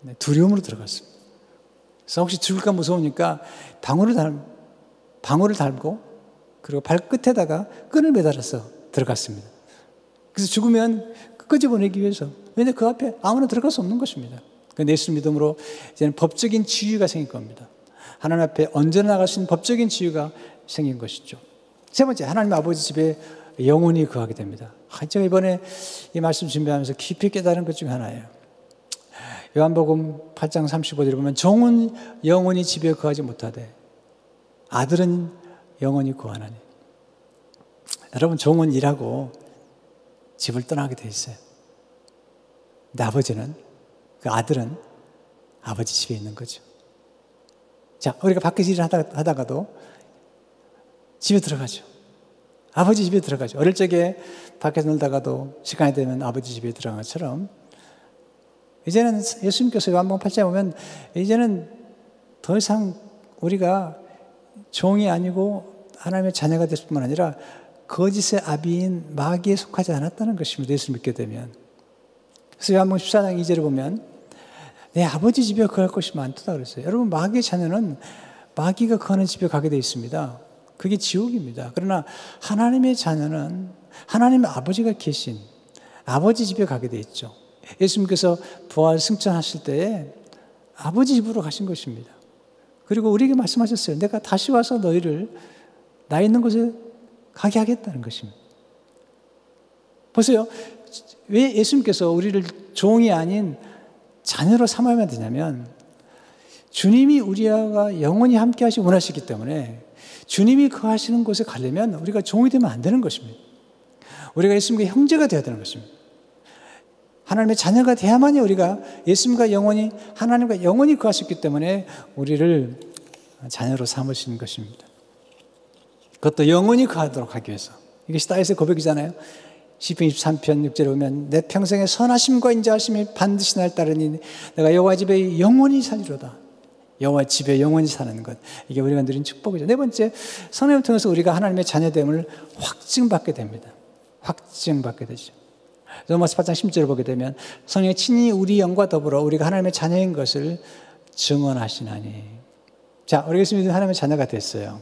A: 네. 두려움으로 들어갔습니다. 그래서 혹시 죽을까 무서우니까 방울을 달고 그리고 발끝에다가 끈을 매달아서 들어갔습니다. 그래서 죽으면 끝까지 보내기 위해서. 왜냐하면 그 앞에 아무나 들어갈 수 없는 것입니다. 그런데 예수 믿음으로 이제는 법적인 지위가 생길 겁니다. 하나님 앞에 언제나 나갈 수 있는 법적인 지위가 생긴 것이죠. 세 번째, 하나님 아버지 집에 영원히 거하게 됩니다. 제가 이번에 이 말씀 준비하면서 깊이 깨달은 것 중에 하나예요. 요한복음 8장 35절에 보면 종은 영원히 집에 거하지 못하되 아들은 영원히 거하나니. 여러분, 종은 일하고 집을 떠나게 돼 있어요. 근데 아버지는, 그 아들은 아버지 집에 있는 거죠. 자, 우리가 밖에서 일을 하다가도 집에 들어가죠. 아버지 집에 들어가죠. 어릴 적에 밖에서 놀다가도 시간이 되면 아버지 집에 들어간 것처럼 이제는 예수님께서 요한복음 8장에 보면 이제는 더 이상 우리가 종이 아니고 하나님의 자녀가 될 뿐만 아니라 거짓의 아비인 마귀에 속하지 않았다는 것입니다. 예수 믿게 되면. 그래서 요한복음 14장 2절을 보면 내 아버지 집에 거할 것이 많도다 그랬어요. 여러분, 마귀의 자녀는 마귀가 거하는 집에 가게 되어 있습니다. 그게 지옥입니다. 그러나 하나님의 자녀는 하나님의 아버지가 계신 아버지 집에 가게 되어 있죠. 예수님께서 부활 승천하실 때에 아버지 집으로 가신 것입니다. 그리고 우리에게 말씀하셨어요. 내가 다시 와서 너희를 나 있는 곳에 가게 하겠다는 것입니다. 보세요. 왜 예수님께서 우리를 종이 아닌 자녀로 삼아야 되냐면 주님이 우리와 영원히 함께 하시기 원하시기 때문에 주님이 거하시는 곳에 가려면 우리가 종이 되면 안 되는 것입니다. 우리가 예수님과 형제가 되어야 되는 것입니다. 하나님의 자녀가 돼야만이 우리가 예수님과 영원히 하나님과 영원히 거하셨기 때문에 우리를 자녀로 삼으시는 것입니다. 그것도 영원히 거하도록 하기 위해서. 이것이 다윗의 고백이잖아요. 시편 23편 6절에 보면 내 평생의 선하심과 인자하심이 반드시 날 따르니 내가 여호와 집에 영원히 살리로다. 여호와 집에 영원히 사는 것. 이게 우리가 누린 축복이죠. 네 번째, 성령을 통해서 우리가 하나님의 자녀됨을 확증받게 됩니다. 확증받게 되죠. 로마서 8장 10절을 보게 되면 성령이 친히 우리 영과 더불어 우리가 하나님의 자녀인 것을 증언하시나니. 자, 우리 예수 믿는 하나님의 자녀가 됐어요.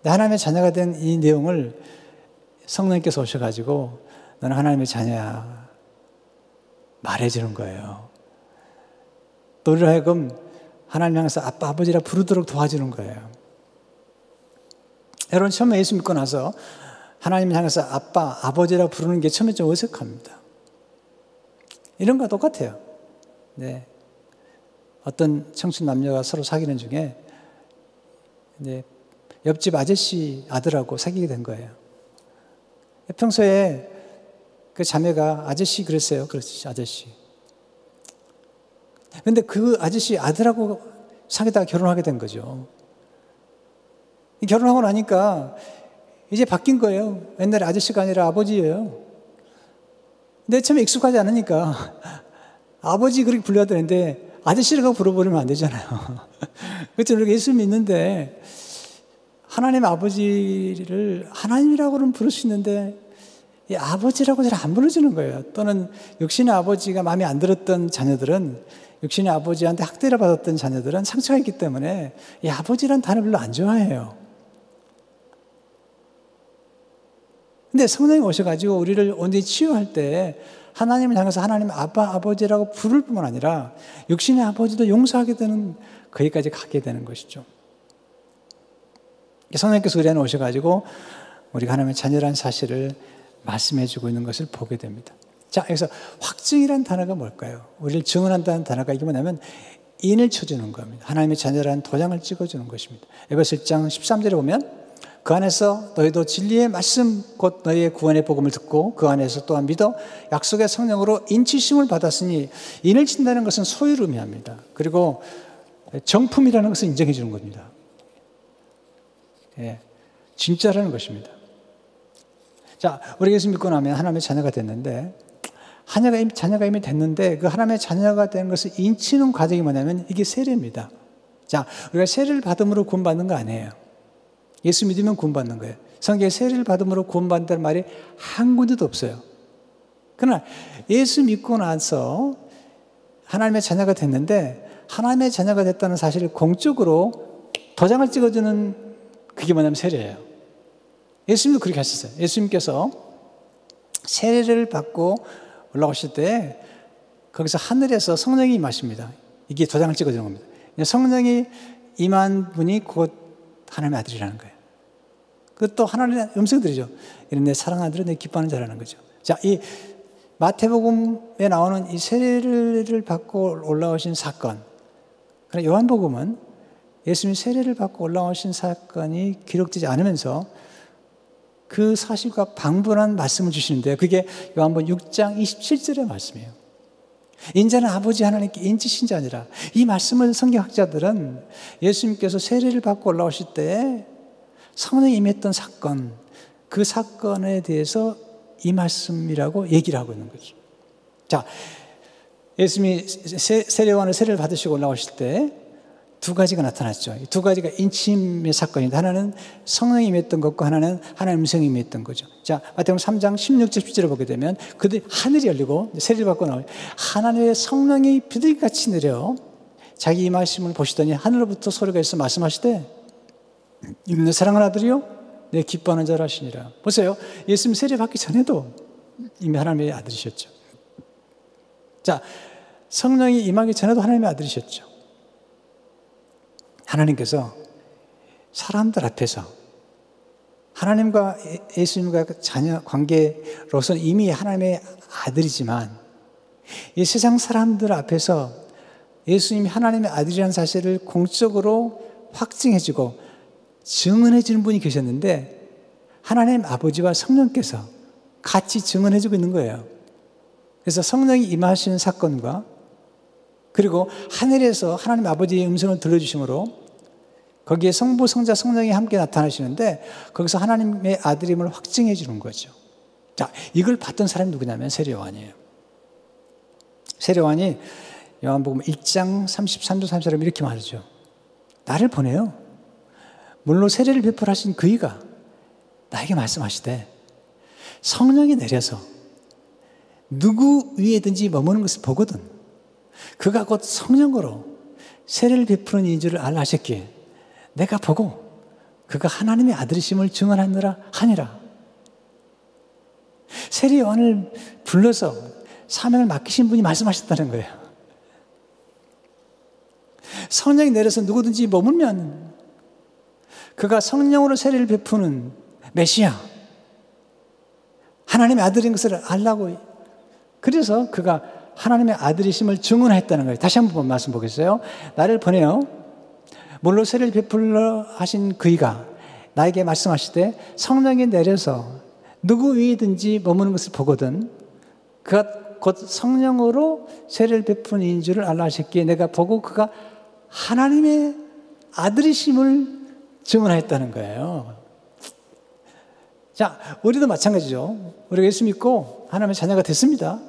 A: 하나님의 자녀가 된 이 내용을 성령께서 오셔가지고 너는 하나님의 자녀야 말해주는 거예요. 또 우리로 하여금 하나님 향해서 아빠, 아버지라 부르도록 도와주는 거예요. 여러분, 처음에 예수 믿고 나서 하나님 향해서 아빠, 아버지라 부르는 게 처음에 좀 어색합니다. 이런 거와 똑같아요. 네. 어떤 청춘 남녀가 서로 사귀는 중에 이제 옆집 아저씨 아들하고 사귀게 된 거예요. 평소에 그 자매가 아저씨 그랬어요. 그렇지, 아저씨. 근데 그 아저씨 아들하고 사귀다가 결혼하게 된 거죠. 결혼하고 나니까 이제 바뀐 거예요. 옛날에 아저씨가 아니라 아버지예요. 근데 처음에 익숙하지 않으니까 아버지 그렇게 불러야 되는데 아저씨라고 부르면 안 되잖아요. 그렇죠. 우리가 예수 믿는데 하나님 아버지를 하나님이라고는 부를 수 있는데 이 아버지라고 잘 안 불러주는 거예요. 또는 육신의 아버지가 마음에 안 들었던 자녀들은, 육신의 아버지한테 학대를 받았던 자녀들은 상처가 있기 때문에 이 아버지란 단어 별로 안 좋아해요. 근데 성령이 오셔가지고 우리를 온전히 치유할 때 하나님을 향해서 하나님 아빠, 아버지라고 부를 뿐만 아니라 육신의 아버지도 용서하게 되는, 거기까지 가게 되는 것이죠. 성령께서 우리 안에 오셔가지고 우리가 하나님의 자녀라는 사실을 말씀해주고 있는 것을 보게 됩니다. 자, 여기서 확증이라는 단어가 뭘까요? 우리를 증언한다는 단어가 이게 뭐냐면 인을 쳐주는 겁니다. 하나님의 자녀라는 도장을 찍어주는 것입니다. 에베소 1장 13절에 보면 그 안에서 너희도 진리의 말씀 곧 너희의 구원의 복음을 듣고 그 안에서 또한 믿어 약속의 성령으로 인치심을 받았으니, 인을 친다는 것은 소유를 의미합니다. 그리고 정품이라는 것을 인정해 주는 겁니다. 예, 진짜라는 것입니다. 자, 우리 예수 믿고 나면 하나님의 자녀가 됐는데, 자녀가 이미 됐는데 그 하나님의 자녀가 되는 것을 인치는 과정이 뭐냐면 이게 세례입니다. 자, 우리가 세례를 받음으로 구원받는 거 아니에요. 예수 믿으면 구원받는 거예요. 성경에 세례를 받음으로 구원받는다는 말이 한 군데도 없어요. 그러나 예수 믿고 나서 하나님의 자녀가 됐는데 하나님의 자녀가 됐다는 사실을 공적으로 도장을 찍어주는, 그게 뭐냐면 세례예요. 예수님도 그렇게 하셨어요. 예수님께서 세례를 받고 올라오실 때 거기서 하늘에서 성령이 임하십니다. 이게 도장을 찍어주는 겁니다. 성령이 임한 분이 곧 하나님의 아들이라는 거예요. 그것도 하나님의 음성이 들리죠. 이런 내 사랑하는 아들은 내 기뻐하는 자라는 거죠. 자, 이 마태복음에 나오는 이 세례를 받고 올라오신 사건, 그러나 요한복음은 예수님이 세례를 받고 올라오신 사건이 기록되지 않으면서 그 사실과 방분한 말씀을 주시는데요. 그게 요한복음 6장 27절의 말씀이에요. 인자는 아버지 하나님께 인치신 자니라. 이 말씀을 성경학자들은 예수님께서 세례를 받고 올라오실 때 성령이 임했던 사건, 그 사건에 대해서 이 말씀이라고 얘기를 하고 있는 거죠. 자, 예수님이 세례요한을 세례를 받으시고 올라오실 때 두 가지가 나타났죠. 이 두 가지가 인침의 사건인데, 하나는 성령이 임했던 것과 하나는 하나님의 음성이 임했던 거죠. 자, 마태복음 3장 16절 17절을 보게 되면 그들 하늘이 열리고 세례를 받고 나오면 하나님의 성령이 비둘기같이 내려 자기 이 말씀을 보시더니 하늘로부터 소리가 있어 말씀하시되 이는 내 사랑하는 아들이요 내 기뻐하는 자라 하시니라. 보세요. 예수님 세례 받기 전에도 이미 하나님의 아들이셨죠. 자, 성령이 임하기 전에도 하나님의 아들이셨죠. 하나님께서 사람들 앞에서 하나님과 예수님과 자녀 관계로서는 이미 하나님의 아들이지만 이 세상 사람들 앞에서 예수님이 하나님의 아들이라는 사실을 공적으로 확증해주고 증언해주는 분이 계셨는데, 하나님 아버지와 성령께서 같이 증언해주고 있는 거예요. 그래서 성령이 임하시는 사건과 그리고 하늘에서 하나님 아버지의 음성을 들려주심으로 거기에 성부, 성자, 성령이 함께 나타나시는데 거기서 하나님의 아들임을 확증해 주는 거죠. 자, 이걸 봤던 사람이 누구냐면 세례요한이에요. 세례요한이 요한복음 1장 33절 34절 이렇게 말하죠. 나를 보내요. 물로 세례를 베풀하신 그이가 나에게 말씀하시되 성령이 내려서 누구 위에든지 머무는 것을 보거든 그가 곧 성령으로 세례를 베푸는 이인 줄을 알라 하셨기에 내가 보고 그가 하나님의 아들이심을 증언하느라 하니라. 세례 요한을 불러서 사명을 맡기신 분이 말씀하셨다는 거예요. 성령이 내려서 누구든지 머물면 그가 성령으로 세례를 베푸는 메시아 하나님의 아들인 것을 알라고, 그래서 그가 하나님의 아들이심을 증언했다는 거예요. 다시 한번 말씀 보겠어요. 나를 보내어 물로 세례를 베풀러 하신 그이가 나에게 말씀하시되 성령이 내려서 누구 위에든지 머무는 것을 보거든 그가 곧 성령으로 세례를 베푸는 이인 줄을 알라 하셨기에 내가 보고 그가 하나님의 아들이심을 증언했다는 거예요. 자, 우리도 마찬가지죠. 우리가 예수 믿고 하나님의 자녀가 됐습니다.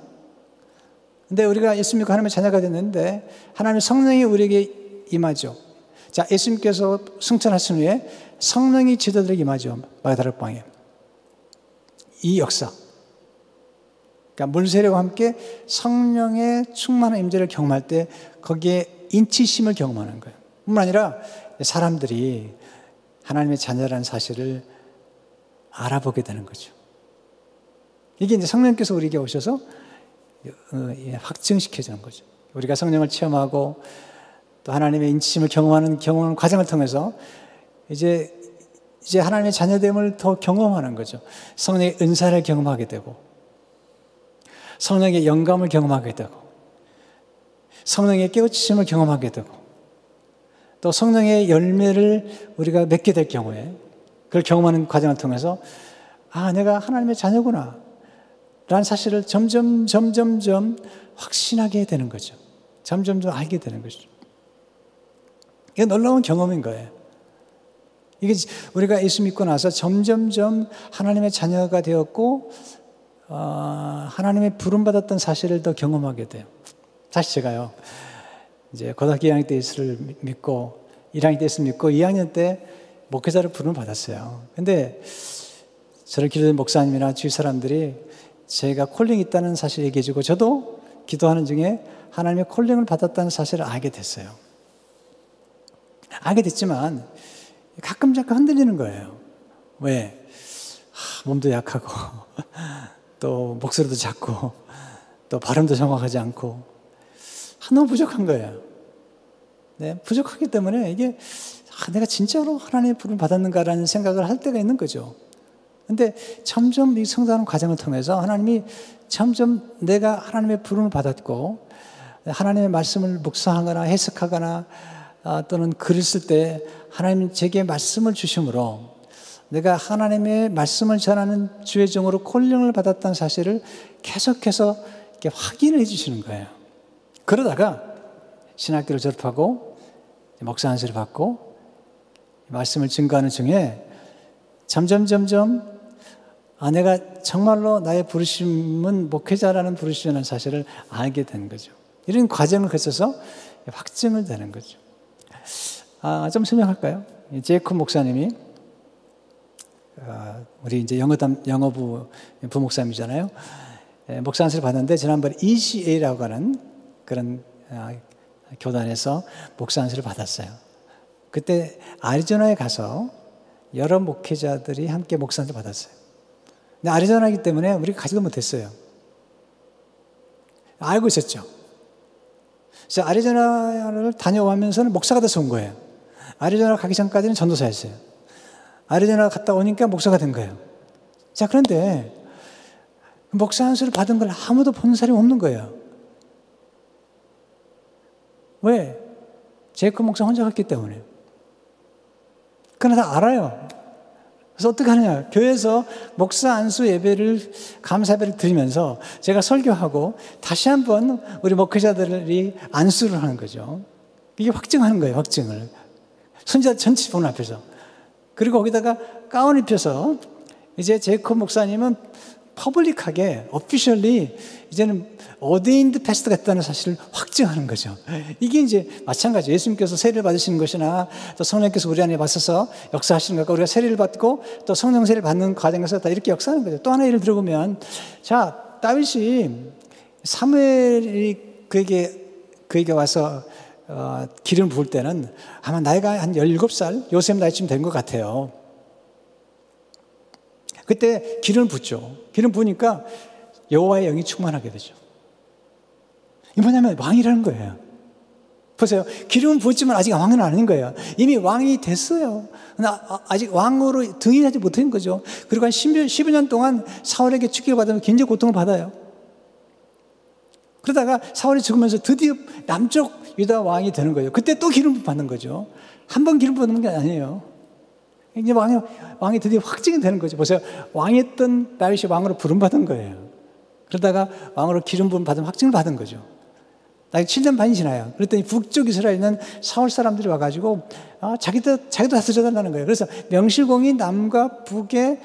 A: 근데 우리가 예수 믿고 하나님의 자녀가 됐는데 하나님의 성령이 우리에게 임하죠. 자, 예수님께서 승천하신 후에 성령이 제자들에게 임하죠. 마가다락방에. 이 역사. 그러니까 물세례와 함께 성령의 충만한 임재를 경험할 때 거기에 인치심을 경험하는 거예요. 뿐만 아니라 사람들이 하나님의 자녀라는 사실을 알아보게 되는 거죠. 이게 이제 성령께서 우리에게 오셔서 확증시켜주는 거죠. 우리가 성령을 체험하고 또 하나님의 인치심을 경험하는 과정을 통해서 이제 하나님의 자녀됨을 더 경험하는 거죠. 성령의 은사를 경험하게 되고 성령의 영감을 경험하게 되고 성령의 깨우치심을 경험하게 되고 또 성령의 열매를 우리가 맺게 될 경우에 그걸 경험하는 과정을 통해서 아, 내가 하나님의 자녀구나 라는 사실을 점점 확신하게 되는 거죠. 점점 알게 되는 거죠. 이게 놀라운 경험인 거예요. 이게 우리가 예수 믿고 나서 점점 하나님의 자녀가 되었고 하나님의 부름받았던 사실을 더 경험하게 돼요. 사실 제가요, 이제 고등학교 2학년 때 예수를 믿고 1학년 때 예수 믿고 2학년 때 목회자를 부름을 받았어요. 근데 저를 기도된 목사님이나 주위 사람들이 제가 콜링이 있다는 사실을 얘기해 주고 저도 기도하는 중에 하나님의 콜링을 받았다는 사실을 알게 됐어요. 알게 됐지만 가끔 잠깐 흔들리는 거예요. 왜? 몸도 약하고 또 목소리도 작고 또 발음도 정확하지 않고 너무 부족한 거예요. 네, 부족하기 때문에 이게 내가 진짜로 하나님의 부름을 받았는가라는 생각을 할 때가 있는 거죠. 근데 점점 이 성장하는 과정을 통해서 하나님이 점점 내가 하나님의 부름을 받았고 하나님의 말씀을 묵상하거나 해석하거나 또는 글을 쓸 때 하나님 제게 말씀을 주심으로 내가 하나님의 말씀을 전하는 주의 종으로 콜링을 받았다는 사실을 계속해서 이렇게 확인을 해주시는 거예요. 그러다가 신학교를 졸업하고 목사 안수를 받고 말씀을 증거하는 중에 점점 내가 정말로 나의 부르심은 목회자라는 부르심이라는 사실을 알게 된 거죠. 이런 과정을 거쳐서 확증을 되는 거죠. 좀 설명할까요? 제이콥 목사님이 우리 이제 영어부 부목사님이잖아요. 목사 안수를 받았는데 지난번에 ECA라고 하는 그런 교단에서 목사 안수를 받았어요. 그때 애리조나에 가서 여러 목회자들이 함께 목사 안수를 받았어요. 근데 애리조나이기 때문에 우리가 가지도 못했어요. 알고 있었죠. 그래서 애리조나를 다녀오면서는 목사가 돼서 온 거예요. 애리조나 가기 전까지는 전도사였어요. 애리조나 갔다 오니까 목사가 된 거예요. 자, 그런데 목사 안수를 받은 걸 아무도 본 사람이 없는 거예요. 왜? 제이콥 목사 혼자 갔기 때문에. 그러나 다 알아요. 그래서 어떻게 하느냐. 교회에서 목사 안수 예배를, 감사 예배를 드리면서 제가 설교하고 다시 한번 우리 목회자들이 안수를 하는 거죠. 이게 확증하는 거예요, 확증을. 선지자 전체 보는 앞에서. 그리고 거기다가 가운 입혀서 이제 제이콥 목사님은 퍼블릭하게 오피셜리 이제는 어데인드 패스트가 됐다는 사실을 확증하는 거죠. 이게 이제 마찬가지. 예수님께서 세례를 받으시는 것이나 또 성령께서 우리 안에 와서서 역사하시는 것과 우리가 세례를 받고 또 성령 세례를 받는 과정에서 다 이렇게 역사하는 거죠. 또 하나 예를 들어보면, 자, 다윗이 사무엘이 그에게 와서 기름 부을 때는 아마 나이가 한 17살, 요셉 나이쯤 된 것 같아요. 그때 기름을 붓죠. 기름 부으니까 여호와의 영이 충만하게 되죠. 이게 뭐냐면 왕이라는 거예요. 보세요. 기름은 부었지만 아직 왕은 아닌 거예요. 이미 왕이 됐어요. 아직 왕으로 등이하지 못한 거죠. 그리고 한 10여 년 동안 사울에게 축기를 받으면 굉장히 고통을 받아요. 그러다가 사울이 죽으면서 드디어 남쪽 유다 왕이 되는 거예요. 그때 또 기름 받는 거죠. 한 번 기름 받는 게 아니에요. 이제 왕이 드디어 확증이 되는 거죠. 보세요. 왕이었던 다윗이 왕으로 부름받은 거예요. 그러다가 왕으로 기름 부음 받으면 확증을 받은 거죠. 나이 7년 반이 지나요. 그랬더니 북쪽 이스라엘에 있는 사울 사람들이 와가지고 자기도 다스려달라는 거예요. 그래서 명실공히 남과 북의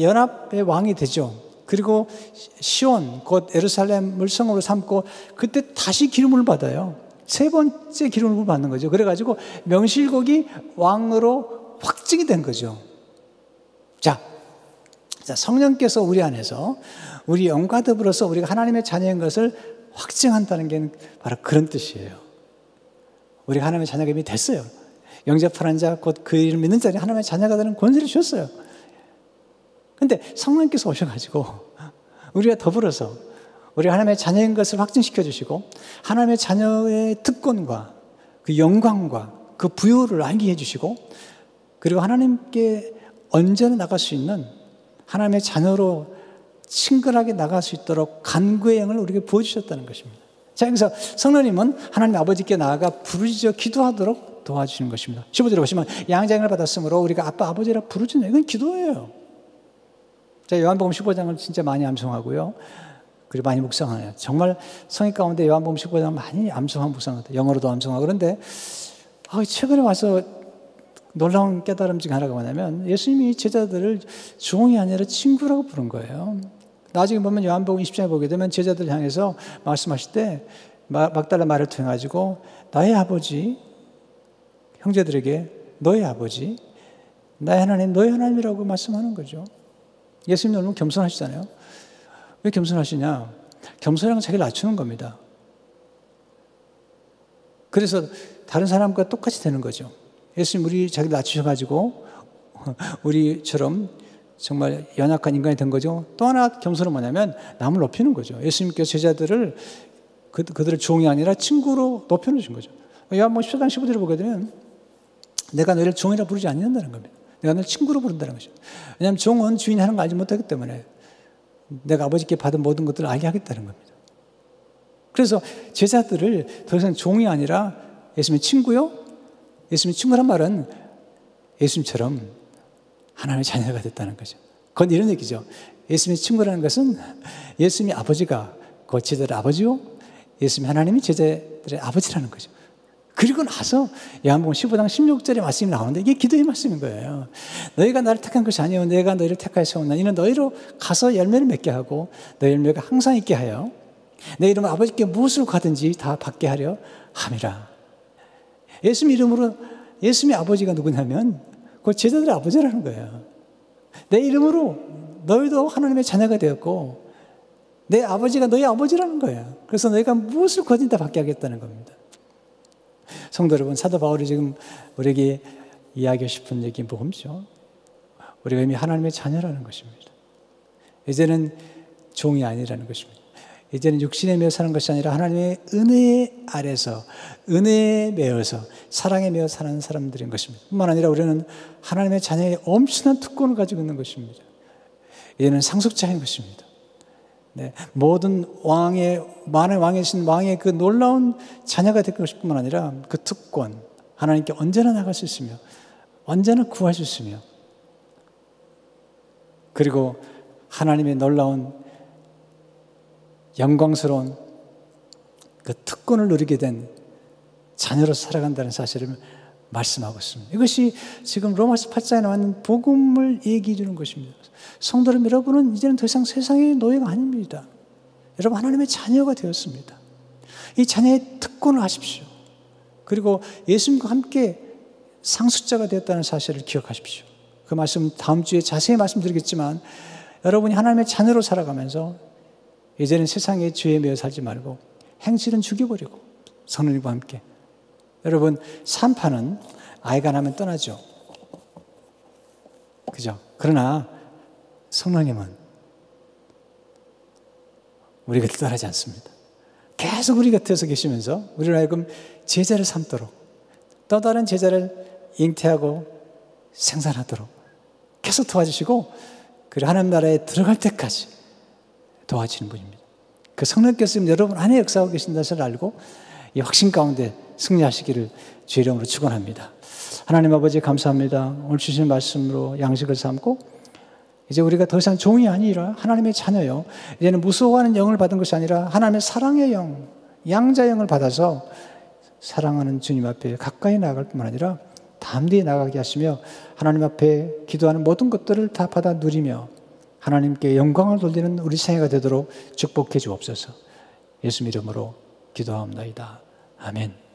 A: 연합의 왕이 되죠. 그리고 시온 곧 예루살렘을 성으로 삼고 그때 다시 기름을 받아요. 세 번째 기름을 받는 거죠. 그래가지고 명실공히 왕으로 확증이 된 거죠. 자, 성령께서 우리 안에서 우리 영과 더불어서 우리가 하나님의 자녀인 것을 확증한다는 게 바로 그런 뜻이에요. 우리가 하나님의 자녀가 이미 됐어요. 영접하는 자, 곧 그 이름 믿는 자는 하나님의 자녀가 되는 권세를 주셨어요. 근데 성령께서 오셔가지고 우리가 더불어서 우리가 하나님의 자녀인 것을 확증시켜 주시고 하나님의 자녀의 특권과 그 영광과 그 부요를 알게 해주시고 그리고 하나님께 언제나 나갈 수 있는 하나님의 자녀로 친근하게 나갈 수 있도록 간구의 영을 우리에게 부어주셨다는 것입니다. 자, 여기서 성령님은 하나님 아버지께 나아가 부르짖어 기도하도록 도와주시는 것입니다. 15절에 보시면 양자형을 받았으므로 우리가 아빠 아버지라 부르짖는 이건 기도예요. 자, 요한복음 15장을 진짜 많이 암송하고요. 그리고 많이 묵상해요. 정말 성의 가운데 요한복음 15장 많이 암송한 묵상하다. 영어로도 암송하고 그런데 최근에 와서 놀라운 깨달음 중에 하나가 뭐냐면 예수님이 제자들을 종이 아니라 친구라고 부른 거예요. 나중에 보면 요한복음 20장에 보게 되면 제자들 향해서 말씀하실 때 막달라 말을 통해 가지고 나의 아버지, 형제들에게 너의 아버지, 나의 하나님, 너의 하나님이라고 말씀하는 거죠. 예수님 너무 겸손하시잖아요. 왜 겸손하시냐? 겸손한 자기를 낮추는 겁니다. 그래서 다른 사람과 똑같이 되는 거죠. 예수님 우리 자기를 낮추셔가지고 우리처럼 정말 연약한 인간이 된 거죠. 또 하나 겸손은 뭐냐면 남을 높이는 거죠. 예수님께서 제자들을 그들을 종이 아니라 친구로 높여놓으신 거죠. 요한복음 14장 15절을 보게 되면 내가 너희를 종이라 부르지 않는다는 겁니다. 내가 너를 친구로 부른다는 것이죠. 왜냐하면 종은 주인이 하는 걸 알지 못하기 때문에 내가 아버지께 받은 모든 것들을 알게 하겠다는 겁니다. 그래서 제자들을 더 이상 종이 아니라 예수님의 친구요? 예수님의 친구란 말은 예수님처럼 하나님의 자녀가 됐다는 거죠. 그건 이런 얘기죠. 예수님의 친구라는 것은 예수님의 아버지가 그 제자들의 아버지요, 예수님 하나님이 제자들의 아버지라는 거죠. 그리고 나서 요한복음 15장 16절의 말씀이 나오는데 이게 기도의 말씀인 거예요. 너희가 나를 택한 것이 아니요 내가 너희를 택하여 세웠나. 이는 너희로 가서 열매를 맺게 하고 너희 열매가 항상 있게 하여 내 이름으로 아버지께 무엇을 구하든지 다 받게 하려 함이라. 예수님 이름으로 예수님의 아버지가 누구냐면 그 제자들의 아버지라는 거예요. 내 이름으로 너희도 하나님의 자녀가 되었고 내 아버지가 너희 아버지라는 거예요. 그래서 너희가 무엇을 구하든지 다 받게 하겠다는 겁니다. 성도 여러분, 사도 바울이 지금 우리에게 이야기하고 싶은 얘기 뭐죠? 우리가 이미 하나님의 자녀라는 것입니다. 이제는 종이 아니라는 것입니다. 이제는 육신에 매여 사는 것이 아니라 하나님의 은혜 아래서 은혜에 매여서 사랑에 매여 사는 사람들인 것입니다. 뿐만 아니라 우리는 하나님의 자녀의 엄청난 특권을 가지고 있는 것입니다. 이제는 상속자인 것입니다. 네, 모든 만의 왕이신 왕의 그 놀라운 자녀가 될 것뿐만 아니라 그 특권, 하나님께 언제나 나갈 수 있으며 언제나 구할 수 있으며 그리고 하나님의 놀라운 영광스러운 그 특권을 누리게 된 자녀로 살아간다는 사실을 말씀하고 있습니다. 이것이 지금 로마서 8장에 나오는 복음을 얘기해 주는 것입니다. 성도님 여러분은 이제는 더 이상 세상의 노예가 아닙니다. 여러분 하나님의 자녀가 되었습니다. 이 자녀의 특권을 하십시오. 그리고 예수님과 함께 상속자가 되었다는 사실을 기억하십시오. 그 말씀 다음 주에 자세히 말씀드리겠지만 여러분이 하나님의 자녀로 살아가면서 이제는 세상의 죄에 매여 살지 말고 행실은 죽여버리고 성령님과 함께 여러분 산파는 아이가 나면 떠나죠. 그죠? 그러나 성령님은 우리 곁을 떠나지 않습니다. 계속 우리 곁에서 계시면서 우리를 하여금 제자를 삼도록 또 다른 제자를 잉태하고 생산하도록 계속 도와주시고 그리고 하나님 나라에 들어갈 때까지 도와주시는 분입니다. 그 성령께서 여러분 안에 역사하고 계신다는 것을 알고 이 확신 가운데 승리하시기를 주의 이름으로 축원합니다. 하나님 아버지 감사합니다. 오늘 주신 말씀으로 양식을 삼고 이제 우리가 더 이상 종이 아니라 하나님의 자녀요. 이제는 무서워하는 영을 받은 것이 아니라 하나님의 사랑의 영, 양자 영을 받아서 사랑하는 주님 앞에 가까이 나아갈 뿐만 아니라 담대히 나가게 하시며 하나님 앞에 기도하는 모든 것들을 다 받아 누리며 하나님께 영광을 돌리는 우리 생애가 되도록 축복해 주옵소서. 예수 이름으로 기도하옵나이다. 아멘.